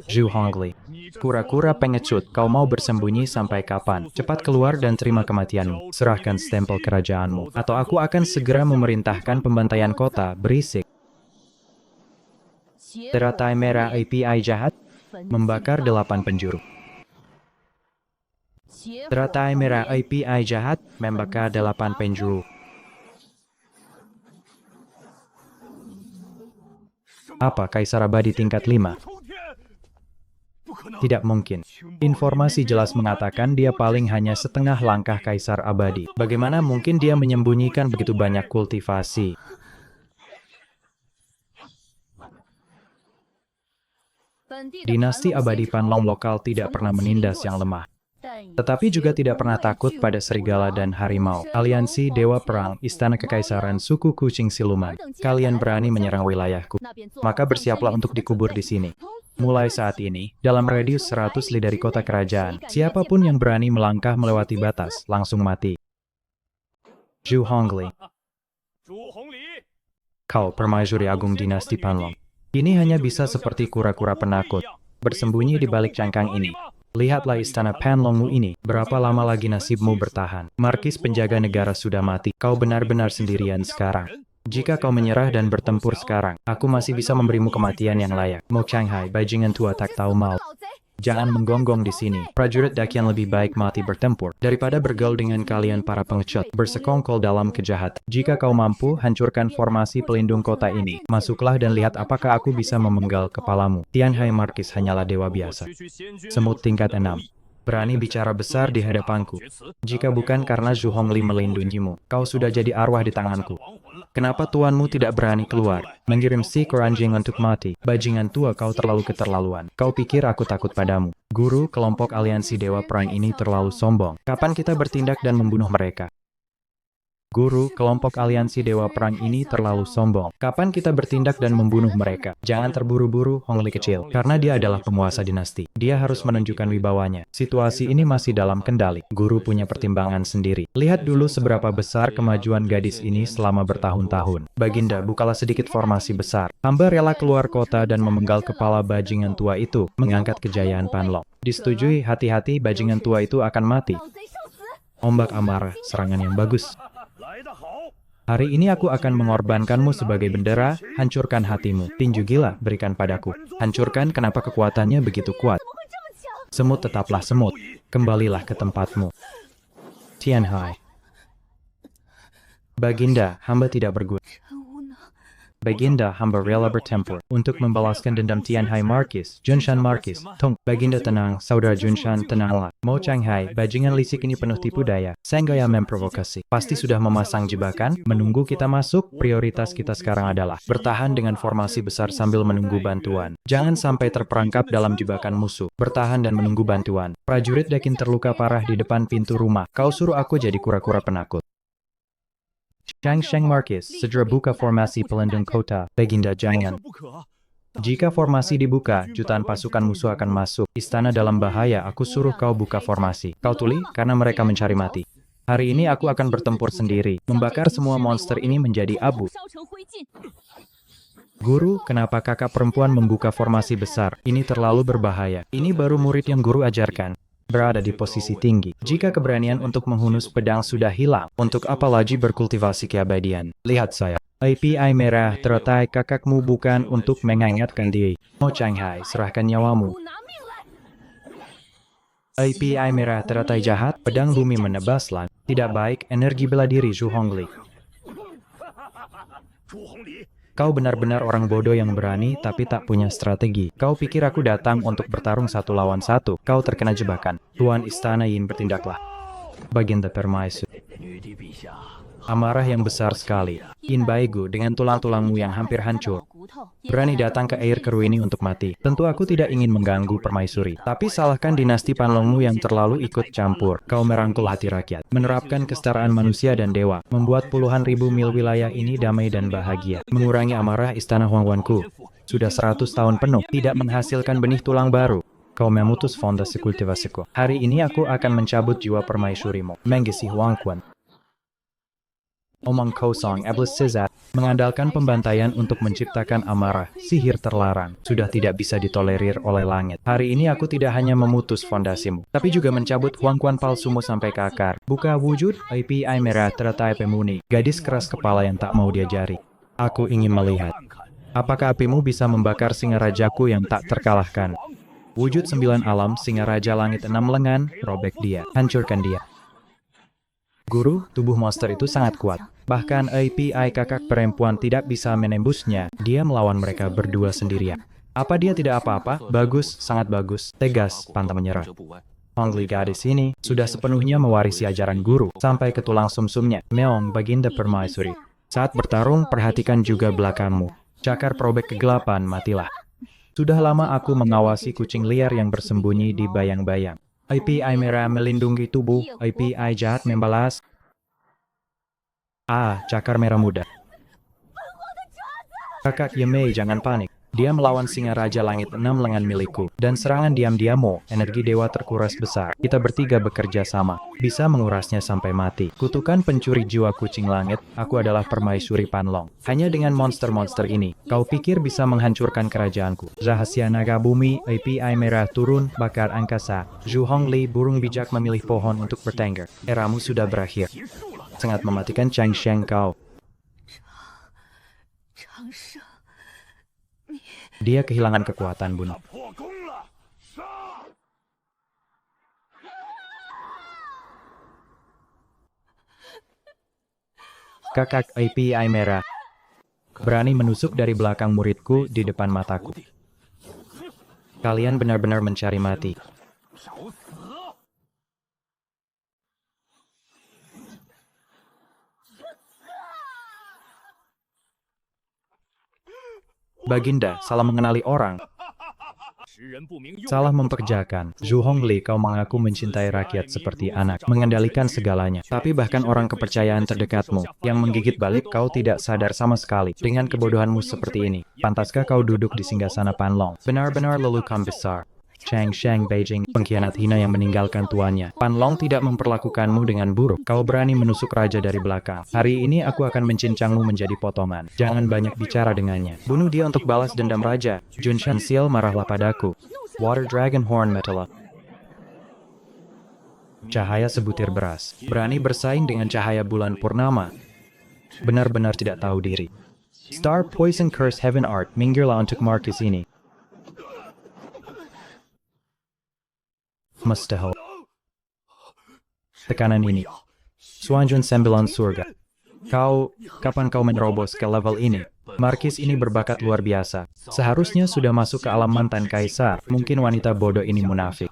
Zhu Hongli, kura-kura pengecut, kau mau bersembunyi sampai kapan? Cepat keluar dan terima kematianmu. Serahkan stempel kerajaanmu, atau aku akan segera memerintahkan pembantaian kota. Berisik. Teratai merah API jahat, membakar 8 penjuru. Teratai merah API jahat, membakar 8 penjuru. Apa Kaisar Abadi tingkat 5? Tidak mungkin. Informasi jelas mengatakan dia paling hanya setengah langkah Kaisar Abadi. Bagaimana mungkin dia menyembunyikan begitu banyak kultivasi? Dinasti Abadi Panlong lokal tidak pernah menindas yang lemah. Tetapi juga tidak pernah takut pada serigala dan harimau. Aliansi Dewa Perang, Istana Kekaisaran Suku Kucing Siluman. Kalian berani menyerang wilayahku. Maka bersiaplah untuk dikubur di sini. Mulai saat ini, dalam radius 100 li dari kota kerajaan, siapapun yang berani melangkah melewati batas, langsung mati. Zhu Hongli. Kau permaisuri agung dinasti Panlong. Ini hanya bisa seperti kura-kura penakut, bersembunyi di balik cangkang ini. Lihatlah istana Panlongmu ini, berapa lama lagi nasibmu bertahan. Markis penjaga negara sudah mati, kau benar-benar sendirian sekarang. Jika kau menyerah dan bertempur sekarang, aku masih bisa memberimu kematian yang layak. Mo Shanghai, bajingan tua tak tahu malu. Jangan menggonggong di sini. Prajurit dakian lebih baik mati bertempur daripada bergaul dengan kalian para pengecut, bersekongkol dalam kejahatan. Jika kau mampu, hancurkan formasi pelindung kota ini. Masuklah dan lihat apakah aku bisa memenggal kepalamu. Tianhai Markis hanyalah dewa biasa. Semut tingkat 6. Berani bicara besar di hadapanku. Jika bukan karena Zhu Hongli melindungimu, kau sudah jadi arwah di tanganku. Kenapa tuanmu tidak berani keluar? Mengirim si keranjing untuk mati. Bajingan tua, kau terlalu keterlaluan. Kau pikir aku takut padamu? Guru, kelompok aliansi Dewa Perang ini terlalu sombong. Kapan kita bertindak dan membunuh mereka? Guru, kelompok aliansi Dewa Perang ini terlalu sombong. Kapan kita bertindak dan membunuh mereka? Jangan terburu-buru, Hongli kecil. Karena dia adalah penguasa dinasti. Dia harus menunjukkan wibawanya. Situasi ini masih dalam kendali. Guru punya pertimbangan sendiri. Lihat dulu seberapa besar kemajuan gadis ini selama bertahun-tahun. Baginda, bukalah sedikit formasi besar. Hamba rela keluar kota dan memenggal kepala bajingan tua itu, mengangkat kejayaan Panlong. Disetujui, hati-hati, bajingan tua itu akan mati. Ombak amarah, serangan yang bagus. Hari ini aku akan mengorbankanmu sebagai bendera, hancurkan hatimu. Tinju gila, berikan padaku. Hancurkan, kenapa kekuatannya begitu kuat. Semut tetaplah semut, kembalilah ke tempatmu. Tianhai. Baginda, hamba tidak berguna. Baginda, hamba rela bertempur untuk membalaskan dendam Tianhai Marquis, Junshan Marquis. Tong, Baginda tenang, saudara Junshan tenanglah. Mo Changhai, bajingan lisik ini penuh tipu daya. Senggaya memprovokasi. Pasti sudah memasang jebakan, menunggu kita masuk. Prioritas kita sekarang adalah bertahan dengan formasi besar sambil menunggu bantuan. Jangan sampai terperangkap dalam jebakan musuh. Bertahan dan menunggu bantuan. Prajurit Dakin terluka parah di depan pintu rumah. Kau suruh aku jadi kura-kura penakut. Chang Sheng Marquis, segera buka formasi pelindung kota. Baginda jangan. Jika formasi dibuka, jutaan pasukan musuh akan masuk. Istana dalam bahaya, aku suruh kau buka formasi. Kau tuli, karena mereka mencari mati. Hari ini aku akan bertempur sendiri, membakar semua monster ini menjadi abu. Guru, kenapa kakak perempuan membuka formasi besar? Ini terlalu berbahaya. Ini baru murid yang guru ajarkan. Berada di posisi tinggi. Jika keberanian untuk menghunus pedang sudah hilang, untuk apa lagi berkultivasi keabadian? Lihat saya. API merah, teratai kakakmu bukan untuk menghangatkan diri. Mo Changhai, serahkan nyawamu. API merah, teratai jahat, pedang bumi menebas langit. Tidak baik, energi bela diri Zhu Hongli. Kau benar-benar orang bodoh yang berani tapi tak punya strategi. Kau pikir aku datang untuk bertarung 1 lawan 1. Kau terkena jebakan. Tuan Istana Yin, bertindaklah. Baginda permaisuri. Amarah yang besar sekali. Yin Baigu, dengan tulang-tulangmu yang hampir hancur, berani datang ke air keruh ini untuk mati. Tentu aku tidak ingin mengganggu permaisuri. Tapi salahkan dinasti Panlongmu yang terlalu ikut campur. Kau merangkul hati rakyat, menerapkan kesetaraan manusia dan dewa, membuat puluhan ribu mil wilayah ini damai dan bahagia, mengurangi amarah istana Huangwanku. Sudah 100 tahun penuh, tidak menghasilkan benih tulang baru. Kau memutus fondasi kultivasiku. Hari ini aku akan mencabut jiwa permaisurimu, menggisi Huangquan. Omong kosong, iblis sesat, mengandalkan pembantaian untuk menciptakan amarah, sihir terlarang, sudah tidak bisa ditolerir oleh langit. Hari ini aku tidak hanya memutus fondasimu, tapi juga mencabut Huangquan palsumu sampai ke akar. Buka wujud, API merah teratai pemuni, gadis keras kepala yang tak mau diajari. Aku ingin melihat, apakah apimu bisa membakar Singarajaku yang tak terkalahkan. Wujud 9 alam, Singaraja langit 6 lengan, robek dia, hancurkan dia. Guru, tubuh monster itu sangat kuat. Bahkan API kakak perempuan tidak bisa menembusnya. Dia melawan mereka berdua sendirian. Apa dia tidak apa-apa? Bagus, sangat bagus. Tegas, pantang menyerah. Hongli gadis ini sudah sepenuhnya mewarisi ajaran guru sampai ke tulang sumsumnya. Meong, Baginda permaisuri. Saat bertarung, perhatikan juga belakangmu. Cakar probek kegelapan, matilah. Sudah lama aku mengawasi kucing liar yang bersembunyi di bayang-bayang. API merah melindungi tubuh, API jahat membalas. Cakar merah muda. Kakak Yemei, jangan panik. Dia melawan Singaraja langit 6 lengan milikku. Dan serangan diam-diammu, energi dewa terkuras besar. Kita bertiga bekerja sama. Bisa mengurasnya sampai mati. Kutukan pencuri jiwa kucing langit, aku adalah permaisuri Panlong. Hanya dengan monster-monster ini, kau pikir bisa menghancurkan kerajaanku. Rahasia naga bumi, API merah turun, bakar angkasa. Zhu Hongli, burung bijak memilih pohon untuk bertengger. Eramu sudah berakhir. Sangat mematikan Chang Sheng kau. Dia kehilangan kekuatan, bunuh. Kakak API merah berani menusuk dari belakang muridku di depan mataku. Kalian benar-benar mencari mati. Baginda, salah mengenali orang. Salah memperjakan. Zhu Hongli, kau mengaku mencintai rakyat seperti anak, mengendalikan segalanya. Tapi bahkan orang kepercayaan terdekatmu, yang menggigit balik kau tidak sadar sama sekali. Dengan kebodohanmu seperti ini, pantaskah kau duduk di singgasana Panlong? Benar-benar lelucon besar. Chang Sheng Beijing, pengkhianat hina yang meninggalkan tuannya. Panlong tidak memperlakukanmu dengan buruk. Kau berani menusuk raja dari belakang. Hari ini aku akan mencincangmu menjadi potongan. Jangan banyak bicara dengannya. Bunuh dia untuk balas dendam raja. Junshan Seal, marahlah padaku. Water Dragon Horn Metala. Cahaya sebutir beras. Berani bersaing dengan cahaya bulan purnama. Benar-benar tidak tahu diri. Star Poison Curse Heaven Art, minggirlah untuk Marquis ini. Mustahil. Tekanan ini. Suanjun sembilan surga. Kapan kau menerobos ke level ini? Markis ini berbakat luar biasa. Seharusnya sudah masuk ke alam mantan kaisar. Mungkin wanita bodoh ini munafik.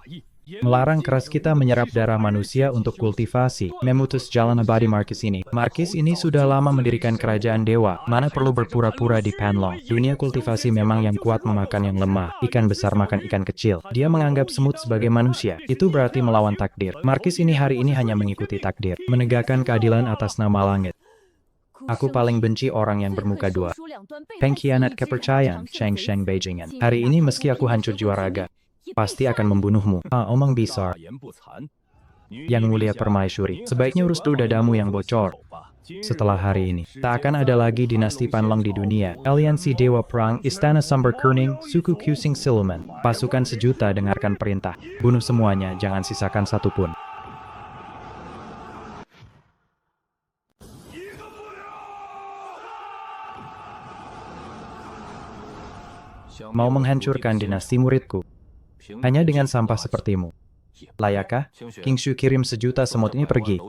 Melarang keras kita menyerap darah manusia untuk kultivasi. Memutus jalan abadi Markis ini. Markis ini sudah lama mendirikan kerajaan dewa. Mana perlu berpura-pura di Panlong. Dunia kultivasi memang yang kuat memakan yang lemah. Ikan besar makan ikan kecil. Dia menganggap semut sebagai manusia. Itu berarti melawan takdir. Markis ini hari ini hanya mengikuti takdir. Menegakkan keadilan atas nama langit. Aku paling benci orang yang bermuka dua. Pengkhianat kepercayaan, Cheng Sheng Beijingan. Hari ini meski aku hancur jiwa raga, pasti akan membunuhmu. Omong besar. Yang mulia permaisuri, sebaiknya urus dulu dadamu yang bocor. Setelah hari ini, tak akan ada lagi dinasti Panlong di dunia. Aliansi Dewa Perang, Istana Sambar Kuning, Suku Qusing Siluman. Pasukan sejuta dengarkan perintah. Bunuh semuanya, jangan sisakan satupun. Mau menghancurkan dinasti muridku? Hanya dengan sampah sepertimu. Layakkah? King Shu kirim sejuta semut ini pergi.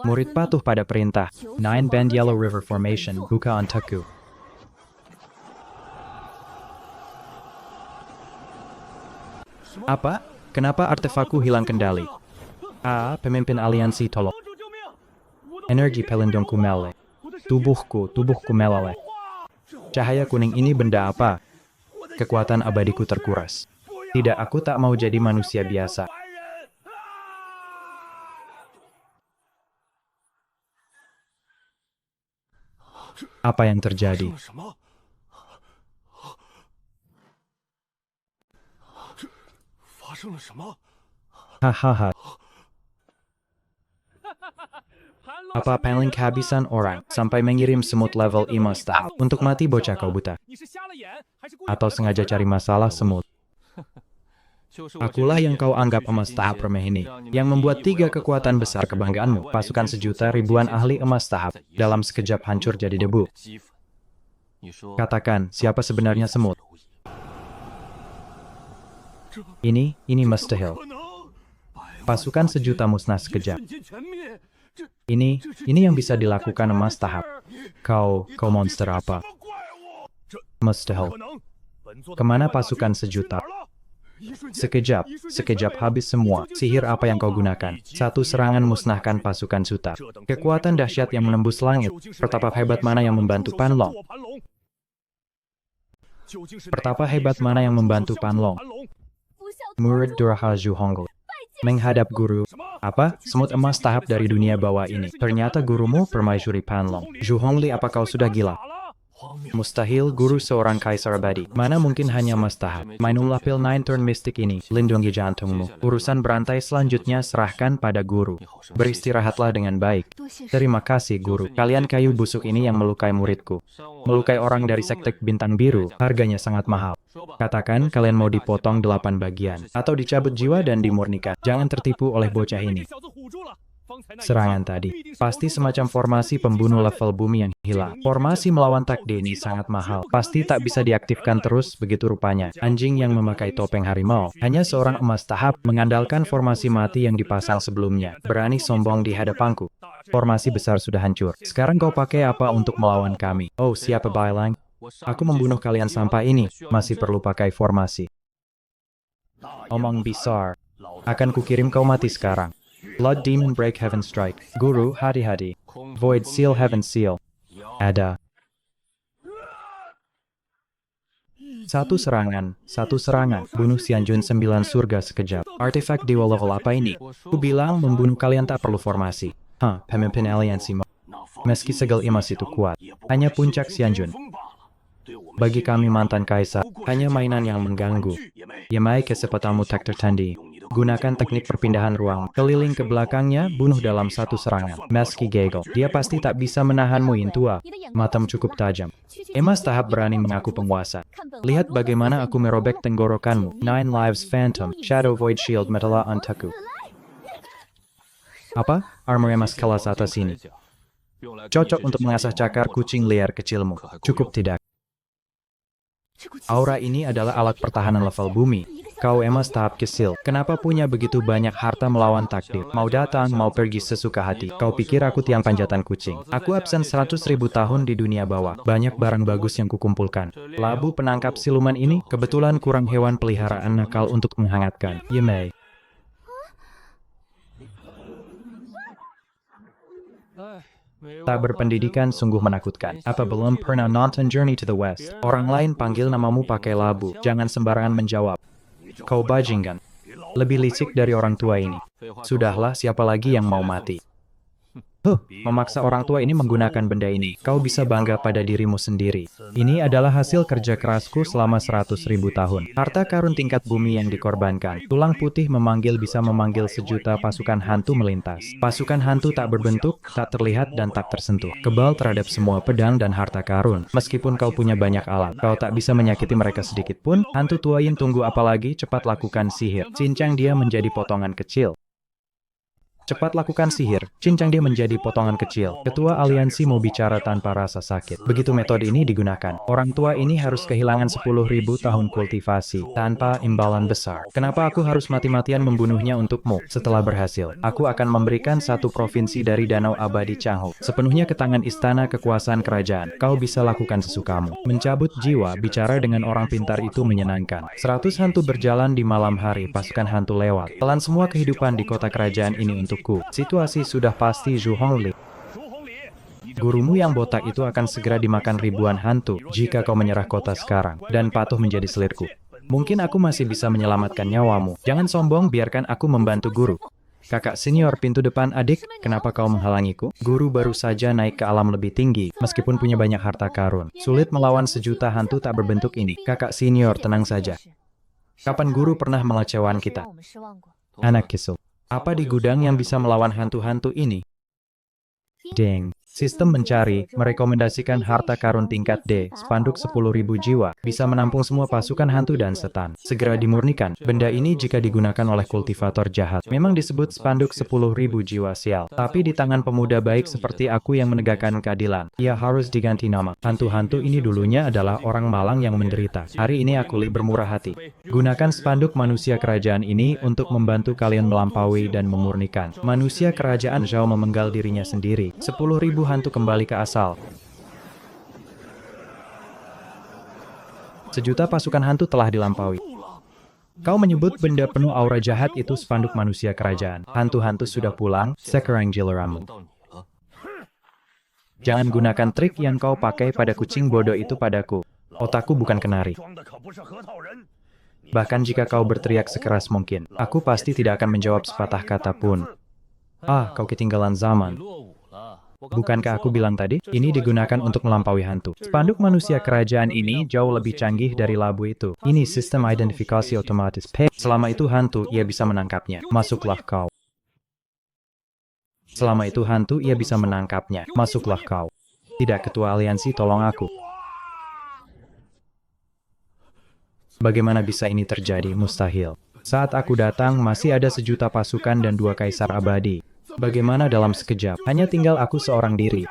Murid patuh pada perintah. Nine Band Yellow River Formation, buka untukku. Apa? Kenapa artefakku hilang kendali? Pemimpin aliansi tolong. Energi pelindungku meleleh. Tubuhku meleleh. Cahaya kuning ini benda apa? Kekuatan abadiku terkuras. Tidak, aku tak mau jadi manusia biasa. Apa yang terjadi? Hahaha. Apa paling kehabisan orang sampai mengirim semut level emas tahap untuk mati bocah kau buta? Atau sengaja cari masalah semut? Akulah yang kau anggap emas tahap remeh ini, yang membuat 3 kekuatan besar kebanggaanmu, pasukan sejuta ribuan ahli emas tahap, dalam sekejap hancur jadi debu. Katakan, siapa sebenarnya semut? Ini mustahil. Pasukan sejuta musnah sekejap. Ini yang bisa dilakukan emas tahap. Kau monster apa? Mustahil. Kemana pasukan sejuta? Sekejap habis semua. Sihir apa yang kau gunakan? Satu serangan musnahkan pasukan Suta. Kekuatan dahsyat yang menembus langit. Pertapa hebat mana yang membantu Panlong? Pertapa hebat mana yang membantu Panlong? Murid Durha Zhu Honggle. Menghadap guru. Apa? Semut emas tahap dari dunia bawah ini. Ternyata gurumu permaisuri Panlong. Zhu Hongli, apa kau sudah gila? Mustahil, guru seorang kaisar abadi. Mana mungkin hanya emas tahap. Mainumlah pil 9 turn mistik ini. Lindungi jantungmu. Urusan berantai selanjutnya serahkan pada guru. Beristirahatlah dengan baik. Terima kasih, guru. Kalian kayu busuk ini yang melukai muridku. Melukai orang dari sekte bintang biru. Harganya sangat mahal. Katakan kalian mau dipotong 8 bagian. Atau dicabut jiwa dan dimurnikan. Jangan tertipu oleh bocah ini. Serangan tadi pasti semacam formasi pembunuh level bumi yang hilang. Formasi melawan takdir ini sangat mahal. Pasti tak bisa diaktifkan terus begitu rupanya. Anjing yang memakai topeng harimau. Hanya seorang emas tahap mengandalkan formasi mati yang dipasang sebelumnya. Berani sombong di hadapanku. Formasi besar sudah hancur. Sekarang kau pakai apa untuk melawan kami? Oh, siapa Bailang? Aku membunuh kalian sampai ini. Masih perlu pakai formasi. Omong besar. Akan kukirim kau mati sekarang. Blood Demon Break Heaven Strike. Guru, hati-hati. Void Seal Heaven Seal. Ada. Satu serangan. Bunuh Xianjun 9 surga sekejap. Artefak dewa level apa ini? Ku bilang membunuh kalian tak perlu formasi. Pemimpin aliansi. Meski segel emas itu kuat, hanya puncak Xianjun. Bagi kami mantan kaisar, hanya mainan yang mengganggu. Yamai kesempatanmu tak tertanding. Gunakan teknik perpindahan ruang. Keliling ke belakangnya, bunuh dalam satu serangan. Meski gagal, dia pasti tak bisa menahanmu, Intua. Matamu cukup tajam. Emas tahap berani mengaku penguasa. Lihat bagaimana aku merobek tenggorokanmu. 9 Lives Phantom, Shadow Void Shield Metala Untaku. Apa? Armor emas kelas atas ini. Cocok untuk mengasah cakar kucing liar kecilmu. Cukup tidak? Aura ini adalah alat pertahanan level bumi. Kau emas tahap kecil. Kenapa punya begitu banyak harta melawan takdir? Mau datang, mau pergi sesuka hati. Kau pikir aku tiang panjatan kucing? Aku absen 100.000 tahun di dunia bawah. Banyak barang bagus yang kukumpulkan. Labu penangkap siluman ini kebetulan kurang hewan peliharaan nakal untuk menghangatkan. Yemei. Tak berpendidikan sungguh menakutkan. Apa belum pernah nonton Journey to the West? Orang lain panggil namamu pakai labu. Jangan sembarangan menjawab. Kau bajingan. Lebih licik dari orang tua ini. Sudahlah, siapa lagi yang mau mati? Memaksa orang tua ini menggunakan benda ini. Kau bisa bangga pada dirimu sendiri. Ini adalah hasil kerja kerasku selama 100.000 tahun. Harta karun tingkat bumi yang dikorbankan. Tulang putih memanggil bisa memanggil sejuta pasukan hantu melintas. Pasukan hantu tak berbentuk, tak terlihat, dan tak tersentuh. Kebal terhadap semua pedang dan harta karun. Meskipun kau punya banyak alat, kau tak bisa menyakiti mereka sedikit pun. Hantu tuain tunggu apa lagi, cepat lakukan sihir. Cincang dia menjadi potongan kecil. Cepat lakukan sihir, cincang dia menjadi potongan kecil. Ketua aliansi mau bicara tanpa rasa sakit. Begitu metode ini digunakan. Orang tua ini harus kehilangan 10.000 tahun kultivasi, tanpa imbalan besar. Kenapa aku harus mati-matian membunuhnya untukmu? Setelah berhasil, aku akan memberikan satu provinsi dari Danau Abadi Changhu, sepenuhnya ke tangan istana kekuasaan kerajaan. Kau bisa lakukan sesukamu. Mencabut jiwa, bicara dengan orang pintar itu menyenangkan. 100 hantu berjalan di malam hari, pasukan hantu lewat. Telan semua kehidupan di kota kerajaan ini untuk situasi sudah pasti Zhu Hongli. Gurumu yang botak itu akan segera dimakan ribuan hantu jika kau menyerah kota sekarang dan patuh menjadi selirku. Mungkin aku masih bisa menyelamatkan nyawamu. Jangan sombong, biarkan aku membantu guru. Kakak senior pintu depan adik, kenapa kau menghalangiku? Guru baru saja naik ke alam lebih tinggi, meskipun punya banyak harta karun. Sulit melawan sejuta hantu tak berbentuk ini. Kakak senior, tenang saja. Kapan guru pernah mengecewakan kita? Anak kecil. Apa di gudang yang bisa melawan hantu-hantu ini? Deng. Sistem mencari, merekomendasikan harta karun tingkat D, spanduk 10.000 jiwa, bisa menampung semua pasukan hantu dan setan. Segera dimurnikan. Benda ini jika digunakan oleh kultivator jahat, memang disebut spanduk 10.000 jiwa sial. Tapi di tangan pemuda baik seperti aku yang menegakkan keadilan, ia harus diganti nama. Hantu-hantu ini dulunya adalah orang malang yang menderita. Hari ini aku bermurah hati. Gunakan spanduk manusia kerajaan ini untuk membantu kalian melampaui dan memurnikan. Manusia kerajaan Zhao memenggal dirinya sendiri. 10.000 hantu kembali ke asal. Sejuta pasukan hantu telah dilampaui. Kau menyebut benda penuh aura jahat itu spanduk manusia kerajaan. Hantu-hantu sudah pulang, sekarang giliranmu. Jangan gunakan trik yang kau pakai pada kucing bodoh itu padaku. Otakku bukan kenari. Bahkan jika kau berteriak sekeras mungkin, aku pasti tidak akan menjawab sepatah kata pun. Kau ketinggalan zaman. Bukankah aku bilang tadi, ini digunakan untuk melampaui hantu. Spanduk manusia kerajaan ini jauh lebih canggih dari labu itu. Ini sistem identifikasi otomatis. Selama itu hantu, ia bisa menangkapnya. Masuklah kau. Selama itu hantu, ia bisa menangkapnya. Masuklah kau. Tidak, ketua aliansi, tolong aku. Bagaimana bisa ini terjadi? Mustahil. Saat aku datang, masih ada sejuta pasukan dan 2 kaisar abadi. Bagaimana dalam sekejap? Hanya tinggal aku seorang diri.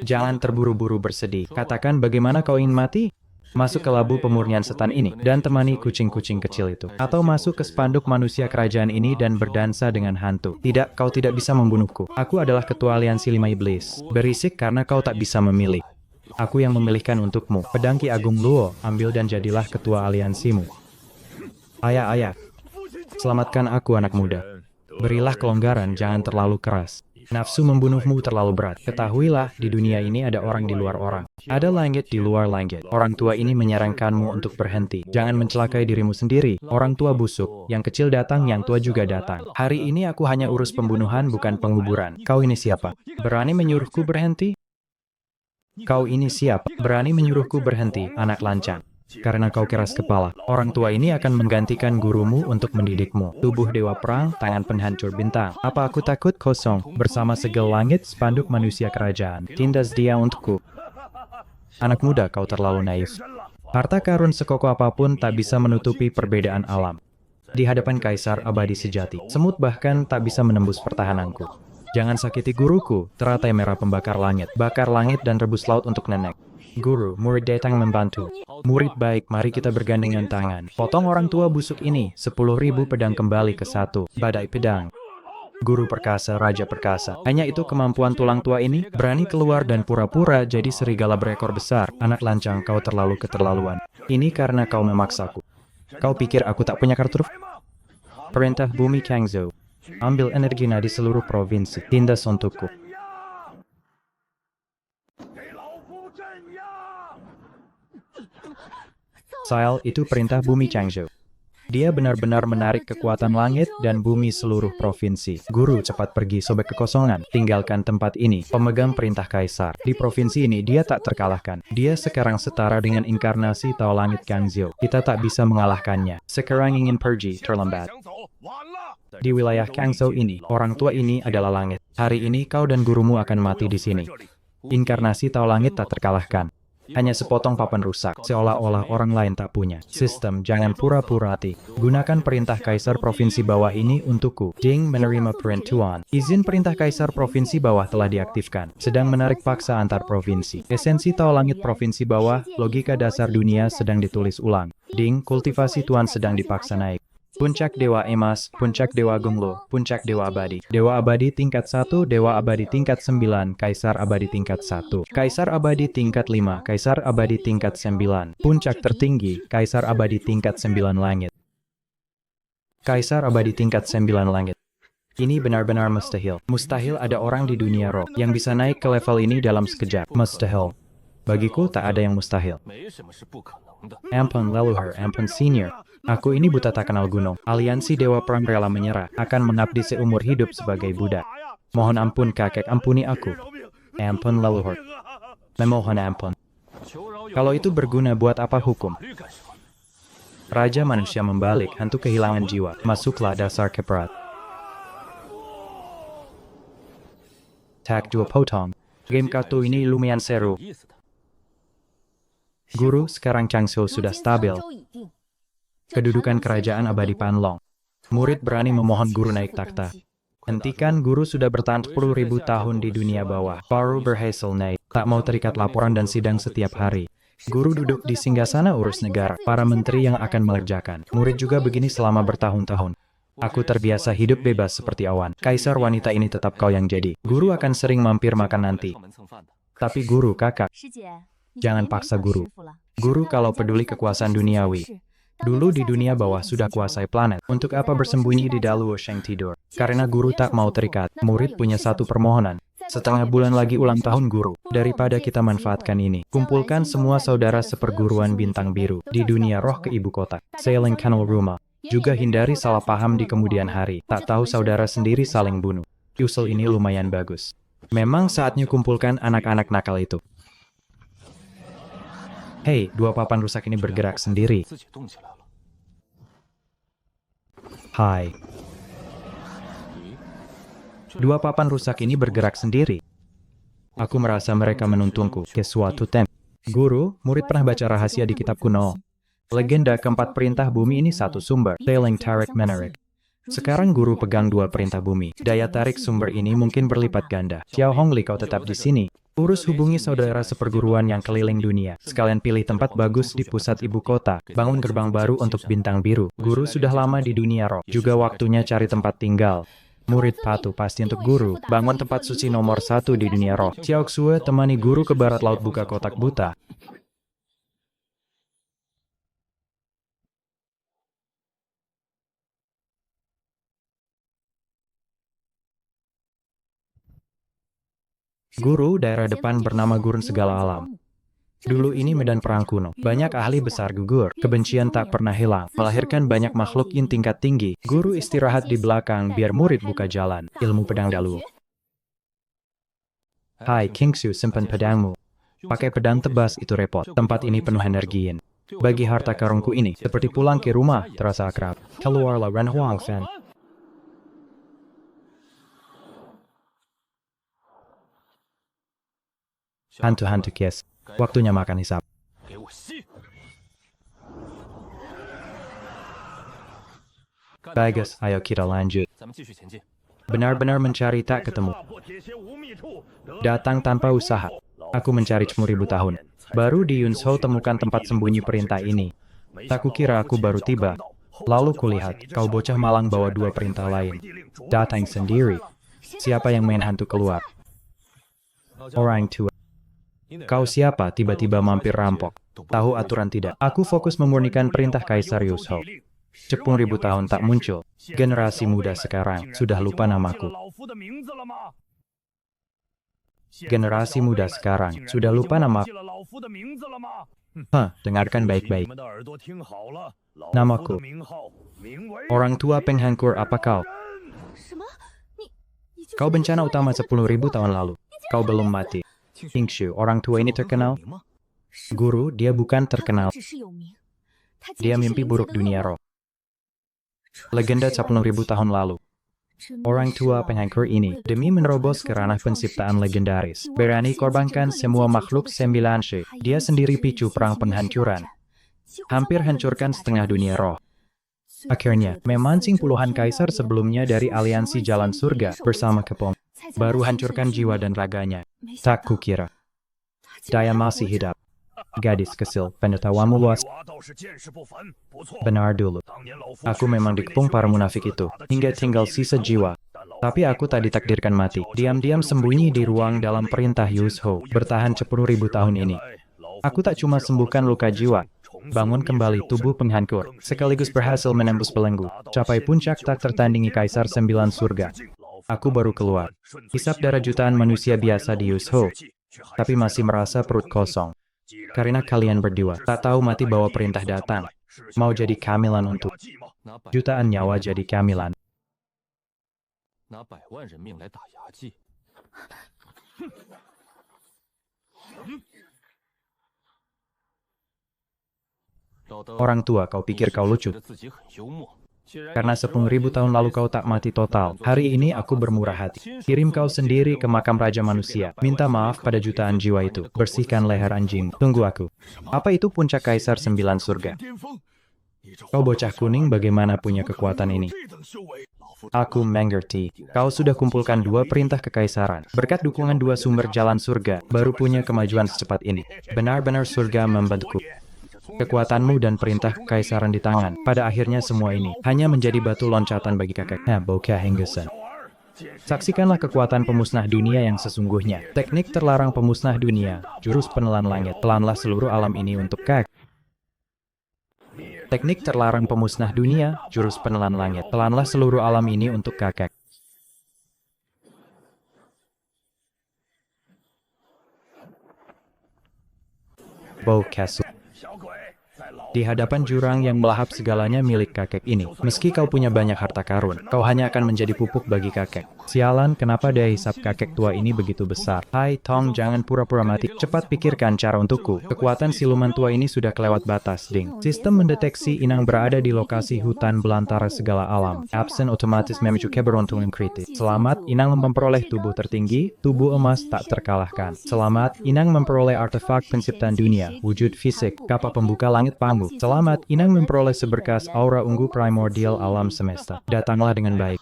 Jangan terburu-buru bersedih. Katakan bagaimana kau ingin mati? Masuk ke labu pemurnian setan ini, dan temani kucing-kucing kecil itu. Atau masuk ke spanduk manusia kerajaan ini dan berdansa dengan hantu. Tidak, kau tidak bisa membunuhku. Aku adalah ketua aliansi 5 iblis. Berisik karena kau tak bisa memilih. Aku yang memilihkan untukmu. Pedang Ki Agung Luo, ambil dan jadilah ketua aliansimu. Ayah. Selamatkan aku, anak muda. Berilah kelonggaran, jangan terlalu keras. Nafsu membunuhmu terlalu berat. Ketahuilah, di dunia ini ada orang di luar orang. Ada langit di luar langit. Orang tua ini menyarankanmu untuk berhenti. Jangan mencelakai dirimu sendiri. Orang tua busuk. Yang kecil datang, yang tua juga datang. Hari ini aku hanya urus pembunuhan, bukan penguburan. Kau ini siapa? Berani menyuruhku berhenti? Kau ini siapa? Berani menyuruhku berhenti, anak lancang. Karena kau keras kepala, orang tua ini akan menggantikan gurumu untuk mendidikmu. Tubuh dewa perang, tangan penghancur bintang. Apa aku takut? Kosong. Bersama segel langit, spanduk manusia kerajaan. Tindas dia untukku. Anak muda, kau terlalu naif. Harta karun sekokoh apapun tak bisa menutupi perbedaan alam. Di hadapan kaisar abadi sejati, semut bahkan tak bisa menembus pertahananku. Jangan sakiti guruku, teratai merah pembakar langit. Bakar langit dan rebus laut untuk nenek. Guru, murid datang membantu. Murid baik, mari kita bergandengan tangan. Potong orang tua busuk ini, 10.000 pedang kembali ke satu. Badai pedang. Guru perkasa, raja perkasa. Hanya itu kemampuan tulang tua ini, berani keluar dan pura-pura jadi serigala berekor besar. Anak lancang, kau terlalu keterlaluan. Ini karena kau memaksaku. Kau pikir aku tak punya kartu? Perintah bumi Kangzhou. Ambil energi nadi seluruh provinsi. Tindas untukku. Sail, itu perintah bumi Changzhou. Dia benar-benar menarik kekuatan langit dan bumi seluruh provinsi. Guru, cepat pergi, sobek kekosongan. Tinggalkan tempat ini. Pemegang perintah kaisar. Di provinsi ini, dia tak terkalahkan. Dia sekarang setara dengan inkarnasi Tao Langit Kangzhou. Kita tak bisa mengalahkannya. Sekarang ingin pergi, terlambat. Di wilayah Kangzhou ini, orang tua ini adalah langit. Hari ini kau dan gurumu akan mati di sini. Inkarnasi Tao Langit tak terkalahkan. Hanya sepotong papan rusak, seolah-olah orang lain tak punya. Sistem, jangan pura-pura hati. Gunakan perintah kaisar provinsi bawah ini untukku. Ding menerima perintuan. Izin perintah kaisar provinsi bawah telah diaktifkan. Sedang menarik paksa antar provinsi. Esensi Tao Langit provinsi bawah, logika dasar dunia sedang ditulis ulang. Ding, kultivasi Tuan sedang dipaksa naik. Puncak Dewa Emas, Puncak Dewa Gonglo, Puncak Dewa Abadi. Dewa Abadi tingkat 1, Dewa Abadi tingkat 9, Kaisar Abadi tingkat 1. Kaisar Abadi tingkat 5, Kaisar Abadi tingkat 9. Puncak tertinggi, Kaisar Abadi tingkat 9 langit. Kaisar Abadi tingkat 9 langit. Ini benar-benar mustahil. Mustahil ada orang di dunia roh yang bisa naik ke level ini dalam sekejap. Mustahil. Bagiku tak ada yang mustahil. Ampun leluhur, ampun senior. Aku ini buta tak kenal gunung. Aliansi Dewa Perang rela menyerah, akan mengabdi seumur hidup sebagai budak. Mohon ampun kakek, ampuni aku. Ampun leluhur. Memohon ampun. Kalau itu berguna buat apa hukum? Raja manusia membalik, hantu kehilangan jiwa. Masuklah dasar keperat. Tak 2 potong. Game kartu ini lumayan seru. Guru, sekarang Changzhou sudah stabil. Kedudukan kerajaan abadi Panlong. Murid berani memohon guru naik takhta. Hentikan, guru sudah bertahan 10.000 tahun di dunia bawah. Baru berhasil naik. Tak mau terikat laporan dan sidang setiap hari. Guru duduk di singgasana urus negara. Para menteri yang akan mengerjakan. Murid juga begini selama bertahun-tahun. Aku terbiasa hidup bebas seperti awan. Kaisar wanita ini tetap kau yang jadi. Guru akan sering mampir makan nanti. Tapi guru, kakak. Jangan paksa guru. Guru kalau peduli kekuasaan duniawi. Dulu di dunia bawah sudah kuasai planet. Untuk apa bersembunyi di Daluo Sheng tidur? Karena guru tak mau terikat. Murid punya satu permohonan. Setengah bulan lagi ulang tahun guru. Daripada kita manfaatkan ini. Kumpulkan semua saudara seperguruan bintang biru. Di dunia roh ke ibu kota. Sailing Canal Rumah. Juga hindari salah paham di kemudian hari. Tak tahu saudara sendiri saling bunuh. Usul ini lumayan bagus. Memang saatnya kumpulkan anak-anak nakal itu. Hei, 2 papan rusak ini bergerak sendiri. Hai. 2 papan rusak ini bergerak sendiri. Aku merasa mereka menuntungku ke suatu tempat. Guru, murid pernah baca rahasia di kitab kuno. Legenda keempat perintah bumi ini satu sumber, Tailing Tarik Menarik. Sekarang guru pegang 2 perintah bumi. Daya tarik sumber ini mungkin berlipat ganda. Xiao Hongli, kau tetap di sini. Urus hubungi saudara seperguruan yang keliling dunia. Sekalian pilih tempat bagus di pusat ibu kota. Bangun gerbang baru untuk bintang biru. Guru sudah lama di dunia roh. Juga waktunya cari tempat tinggal. Murid patuh pasti untuk guru. Bangun tempat suci nomor 1 di dunia roh. Xiao Xue temani guru ke barat laut buka kotak buta. Guru, daerah depan bernama Gurun Segala Alam. Dulu ini medan perang kuno. Banyak ahli besar gugur. Kebencian tak pernah hilang. Melahirkan banyak makhluk yin tingkat tinggi. Guru istirahat di belakang biar murid buka jalan. Ilmu pedang Daluo. Hai, Kingsu, simpan pedangmu. Pakai pedang tebas itu repot. Tempat ini penuh energi yin. Bagi harta karunku ini, seperti pulang ke rumah, terasa akrab. Keluarlah Ren Huang Fan. Hantu-hantu kies. Waktunya makan hisap. Bagus, ayo kita lanjut. Benar-benar mencari tak ketemu. Datang tanpa usaha. Aku mencari 10.000 tahun. Baru di Yunzhou temukan tempat sembunyi perintah ini. Tak kukira aku baru tiba. Lalu kulihat, kau bocah malang bawa 2 perintah lain. Datang sendiri. Siapa yang main hantu keluar? Orang tua. Kau siapa? Tiba-tiba mampir rampok. Tahu aturan tidak? Aku fokus memurnikan perintah Kaisar Yunzhou. 10.000 tahun tak muncul. Generasi muda sekarang sudah lupa namaku. Generasi muda sekarang sudah lupa nama. Dengarkan baik-baik. Namaku. Orang tua penghancur apa kau? Kau bencana utama 10.000 tahun lalu. Kau belum mati. Hingshu, orang tua ini terkenal? Guru, dia bukan terkenal. Dia mimpi buruk dunia roh. Legenda 10.000 tahun lalu. Orang tua penghancur ini, demi menerobos ke ranah penciptaan legendaris, berani korbankan semua makhluk 9 Dia sendiri picu perang penghancuran. Hampir hancurkan setengah dunia roh. Akhirnya, memancing puluhan kaisar sebelumnya dari aliansi jalan surga bersama Kepom. Baru hancurkan jiwa dan raganya. Tak kukira. Dia masih hidup. Gadis kecil, penderitawamu luas. Benar dulu. Aku memang dikepung para munafik itu, hingga tinggal sisa jiwa. Tapi aku tak ditakdirkan mati. Diam-diam sembunyi di ruang dalam perintah Yunzhou, bertahan 10.000 tahun ini. Aku tak cuma sembuhkan luka jiwa, bangun kembali tubuh penghancur, sekaligus berhasil menembus belenggu, capai puncak tak tertandingi Kaisar 9 surga. Aku baru keluar. Hisap darah jutaan manusia biasa di Yunzhou, tapi masih merasa perut kosong. Karena kalian berdua tak tahu mati bawa perintah datang. Mau jadi camilan untuk jutaan nyawa jadi camilan. Orang tua, kau pikir kau lucu? Karena 10.000 tahun lalu kau tak mati total. Hari ini aku bermurah hati. Kirim kau sendiri ke makam Raja Manusia. Minta maaf pada jutaan jiwa itu. Bersihkan leher anjing. Tunggu aku. Apa itu puncak Kaisar 9 surga? Kau bocah kuning bagaimana punya kekuatan ini? Aku mengerti. Kau sudah kumpulkan 2 perintah kekaisaran. Berkat dukungan 2 sumber jalan surga, baru punya kemajuan secepat ini. Benar-benar surga membantuku. Kekuatanmu dan perintah kekaisaran di tangan. Pada akhirnya semua ini hanya menjadi batu loncatan bagi kakeknya bocah Henggesan. Saksikanlah kekuatan pemusnah dunia yang sesungguhnya. Teknik terlarang pemusnah dunia, jurus penelan langit. Telanlah seluruh alam ini untuk kakek. Teknik terlarang pemusnah dunia, jurus penelan langit. Telanlah seluruh alam ini untuk kakek. Bau kasut. Di hadapan jurang yang melahap segalanya milik kakek ini. Meski kau punya banyak harta karun, kau hanya akan menjadi pupuk bagi kakek. Sialan, kenapa daya hisap kakek tua ini begitu besar? Hai Tong, jangan pura-pura mati. Cepat pikirkan cara untukku. Kekuatan siluman tua ini sudah kelewat batas, Ding. Sistem mendeteksi inang berada di lokasi hutan belantara segala alam. Absen otomatis memicu keberuntungan kritis. Selamat, inang memperoleh tubuh tertinggi, tubuh emas tak terkalahkan. Selamat, inang memperoleh artefak penciptaan dunia, wujud fisik, kapak pembuka langit panggung. Selamat, inang memperoleh seberkas aura ungu primordial alam semesta. Datanglah dengan baik.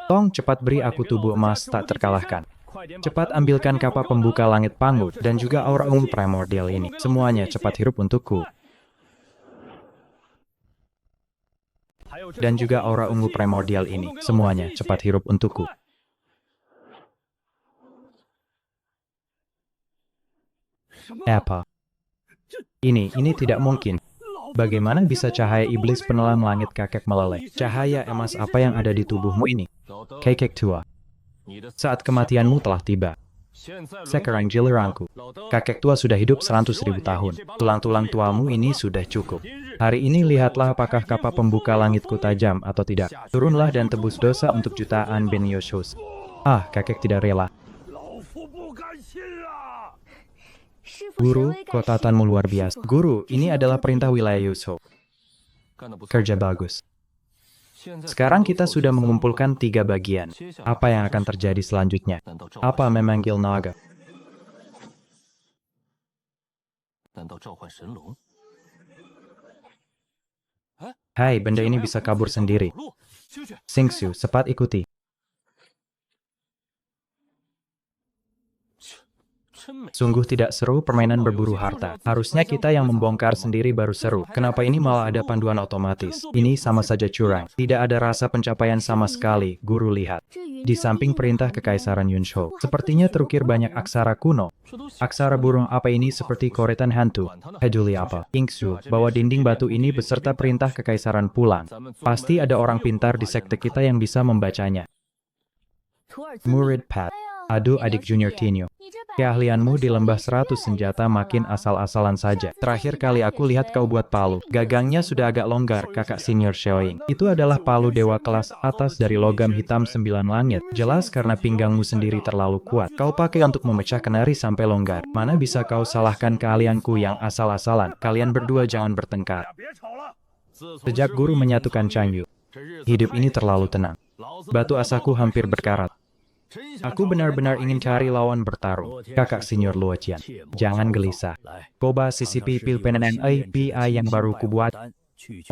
Tong, cepat beri aku tubuh emas tak terkalahkan. Cepat ambilkan kapak pembuka langit panggung dan juga aura ungu primordial ini. Semuanya cepat hirup untukku. Dan juga aura ungu primordial ini. Semuanya cepat hirup untukku. Apa? Ini tidak mungkin. Bagaimana bisa cahaya iblis penelan langit kakek meleleh? Cahaya emas apa yang ada di tubuhmu ini? Kakek tua. Saat kematianmu telah tiba. Sekarang giliranku. Kakek tua sudah hidup 100.000 tahun. Tulang-tulang tuamu ini sudah cukup. Hari ini lihatlah apakah kapak pembuka langitku tajam atau tidak. Turunlah dan tebus dosa untuk jutaan Ben Yoshus. Kakek tidak rela. Guru, kotatanmu luar biasa. Guru, ini adalah perintah wilayah Yunzhou. Kerja bagus. Sekarang kita sudah mengumpulkan 3 bagian. Apa yang akan terjadi selanjutnya? Apa memanggil naga? Hai, benda ini bisa kabur sendiri. Xingxiu, cepat ikuti. Sungguh tidak seru permainan berburu harta. Harusnya kita yang membongkar sendiri baru seru. Kenapa ini malah ada panduan otomatis? Ini sama saja curang. Tidak ada rasa pencapaian sama sekali, guru lihat. Di samping perintah Kekaisaran Yunsho, sepertinya terukir banyak aksara kuno. Aksara burung apa ini seperti koretan hantu? Peduli apa? Inksu, bawa dinding batu ini beserta perintah Kekaisaran pulang. Pasti ada orang pintar di sekte kita yang bisa membacanya. Murid Pat. Aduh adik junior Tinyo. Keahlianmu di lembah 100 senjata makin asal-asalan saja. Terakhir kali aku lihat kau buat palu. Gagangnya sudah agak longgar, kakak senior Shoing. Itu adalah palu dewa kelas atas dari logam hitam 9 langit. Jelas karena pinggangmu sendiri terlalu kuat. Kau pakai untuk memecah kenari sampai longgar. Mana bisa kau salahkan keahlianku yang asal-asalan? Kalian berdua jangan bertengkar. Sejak guru menyatukan Changyu, hidup ini terlalu tenang. Batu asaku hampir berkarat. Aku benar-benar ingin cari lawan bertarung. Kakak senior Luoqian, jangan gelisah. Coba sisipi pilpenen API yang baru kubuat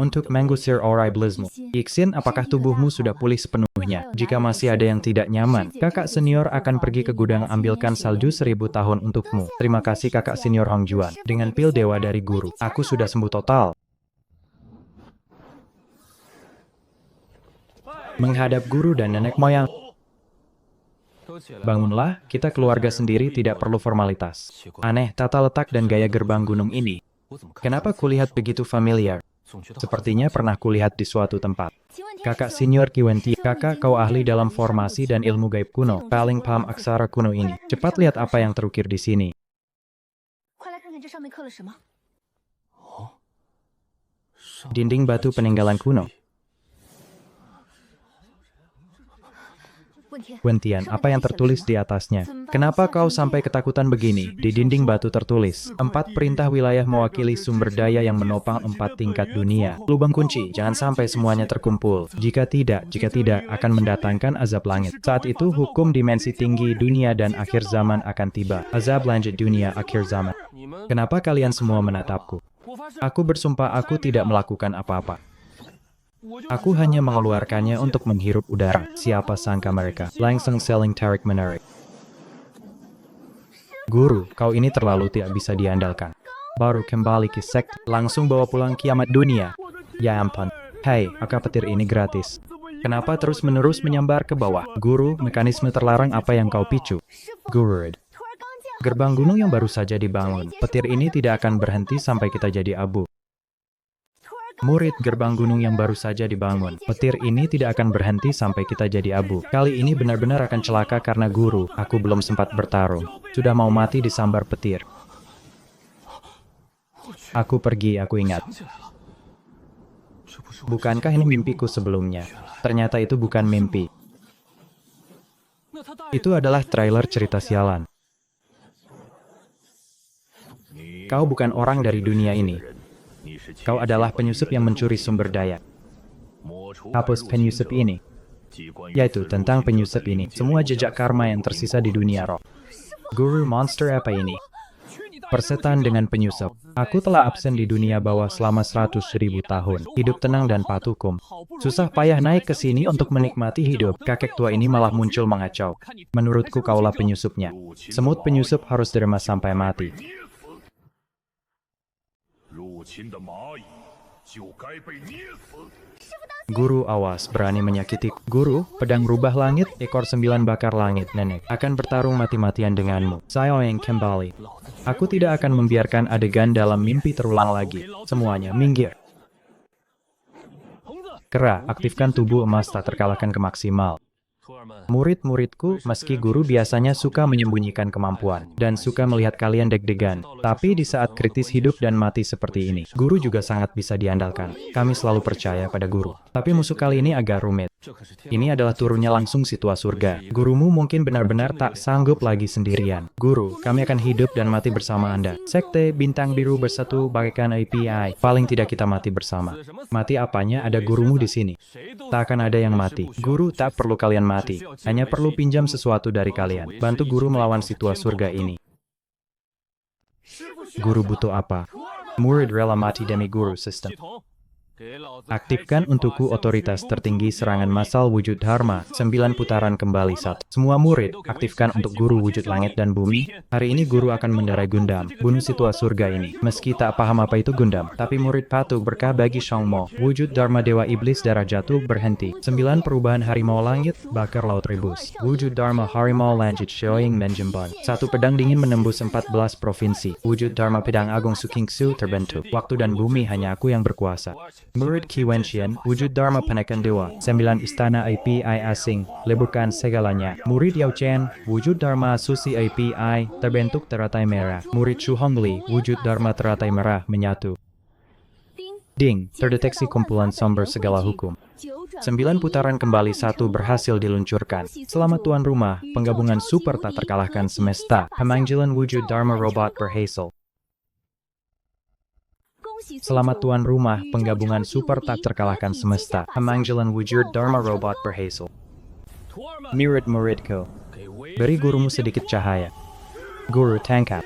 untuk mengusir oriblismu. Iksin, apakah tubuhmu sudah pulih sepenuhnya? Jika masih ada yang tidak nyaman, kakak senior akan pergi ke gudang ambilkan salju 1000 tahun untukmu. Terima kasih kakak senior Hongjuan. Dengan pil dewa dari guru, aku sudah sembuh total. Menghadap guru dan nenek moyang. Bangunlah, kita keluarga sendiri tidak perlu formalitas. Aneh, tata letak dan gaya gerbang gunung ini. Kenapa kulihat begitu familiar? Sepertinya pernah kulihat di suatu tempat. Kakak senior Kiwenti, kakak kau ahli dalam formasi dan ilmu gaib kuno. Paling paham aksara kuno ini. Cepat lihat apa yang terukir di sini. Dinding batu peninggalan kuno. Wentian, apa yang tertulis di atasnya? Kenapa kau sampai ketakutan begini? Di dinding batu tertulis, 4 perintah wilayah mewakili sumber daya yang menopang 4 tingkat dunia. Lubang kunci, jangan sampai semuanya terkumpul. Jika tidak akan mendatangkan azab langit. Saat itu hukum dimensi tinggi dunia dan akhir zaman akan tiba. Azab lanjut dunia akhir zaman. Kenapa kalian semua menatapku? Aku bersumpah aku tidak melakukan apa-apa. Aku hanya mengeluarkannya untuk menghirup udara. Siapa sangka mereka langsung saling tarik-menarik. Guru, kau ini terlalu tidak bisa diandalkan. Baru kembali ke sekte, langsung bawa pulang kiamat dunia. Ya ampun. Hei, apakah petir ini gratis? Kenapa terus-menerus menyambar ke bawah? Guru, mekanisme terlarang apa yang kau picu? Guru, gerbang gunung yang baru saja dibangun. Petir ini tidak akan berhenti sampai kita jadi abu. Murid, gerbang gunung yang baru saja dibangun. Petir ini tidak akan berhenti sampai kita jadi abu. Kali ini benar-benar akan celaka karena guru. Aku belum sempat bertarung. Sudah mau mati disambar petir. Aku pergi, aku ingat. Bukankah ini mimpiku sebelumnya? Ternyata itu bukan mimpi. Itu adalah trailer cerita sialan. Kau bukan orang dari dunia ini. Kau adalah penyusup yang mencuri sumber daya. Hapus penyusup ini. Yaitu tentang penyusup ini. Semua jejak karma yang tersisa di dunia roh. Guru, monster apa ini? Persetan dengan penyusup. Aku telah absen di dunia bawah selama 100.000 tahun. Hidup tenang dan patukum. Susah payah naik ke sini untuk menikmati hidup. Kakek tua ini malah muncul mengacau. Menurutku kaulah penyusupnya. Semut penyusup harus derma sampai mati. Guru, awas, berani menyakiti. Guru, pedang rubah langit, ekor 9 bakar langit, nenek, akan bertarung mati-matian denganmu. Saya yang kembali. Aku tidak akan membiarkan adegan dalam mimpi terulang lagi. Semuanya, minggir. Kera, aktifkan tubuh emas tak terkalahkan ke maksimal. Murid-muridku, meski guru biasanya suka menyembunyikan kemampuan dan suka melihat kalian deg-degan, tapi di saat kritis hidup dan mati seperti ini, guru juga sangat bisa diandalkan. Kami selalu percaya pada guru. Tapi musuh kali ini agak rumit. Ini adalah turunnya langsung situa surga. Gurumu mungkin benar-benar tak sanggup lagi sendirian. Guru, kami akan hidup dan mati bersama Anda. Sekte Bintang Biru bersatu bagaikan API. Paling tidak kita mati bersama. Mati apanya, ada gurumu di sini. Tak akan ada yang mati. Guru, tak perlu kalian mati. Hanya perlu pinjam sesuatu dari kalian. Bantu guru melawan situa surga ini. Guru butuh apa? Murid rela mati demi guru sistem. Aktifkan untukku otoritas tertinggi serangan massal wujud Dharma, 9 putaran kembali 1. Semua murid, aktifkan untuk guru wujud langit dan bumi. Hari ini guru akan mendarai Gundam, bunuh situa surga ini. Meski tak paham apa itu Gundam, tapi murid patuh berkah bagi Shangmo. Wujud Dharma Dewa Iblis darah jatuh berhenti. 9 perubahan harimau langit, bakar laut rebus. Wujud Dharma Harimau lanjut Shoing menjembang. 1 pedang dingin menembus 14 provinsi. Wujud Dharma Pedang Agung Sukingsu terbentuk. Waktu dan bumi hanya aku yang berkuasa. Murid Qi Wenxian, wujud Dharma Penekan Dewa, 9 istana API asing, leburkan segalanya. Murid Yao Chen, wujud Dharma Susi API, terbentuk teratai merah. Murid Shu Hongli, wujud Dharma teratai merah, menyatu. Ding, terdeteksi kumpulan sumber segala hukum. 9 putaran kembali 1 berhasil diluncurkan. Selamat tuan rumah, penggabungan super tak terkalahkan semesta. Pemanggilan wujud Dharma Robot berhasil. Selamat tuan rumah, penggabungan super tak terkalahkan semesta. Pemanggilan wujud Dharma Robot berhasil. Murid-muridku, beri gurumu sedikit cahaya. Guru tangkap.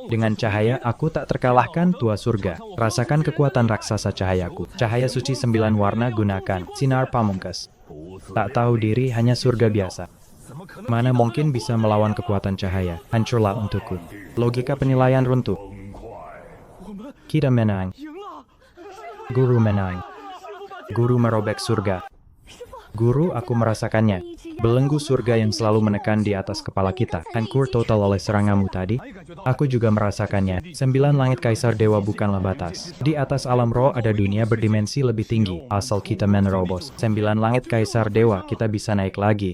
Dengan cahaya, aku tak terkalahkan tua surga. Rasakan kekuatan raksasa cahayaku. Cahaya suci 9 warna gunakan. Sinar pamungkas. Tak tahu diri hanya surga biasa. Mana mungkin bisa melawan kekuatan cahaya? Hancurlah untukku. Logika penilaian runtuh. Kita menang. Guru menang. Guru merobek surga. Guru, aku merasakannya. Belenggu surga yang selalu menekan di atas kepala kita. Hancur total oleh seranganmu tadi. Aku juga merasakannya. 9 langit kaisar dewa bukanlah batas. Di atas alam roh ada dunia berdimensi lebih tinggi. Asal kita menerobos 9 langit kaisar dewa, kita bisa naik lagi.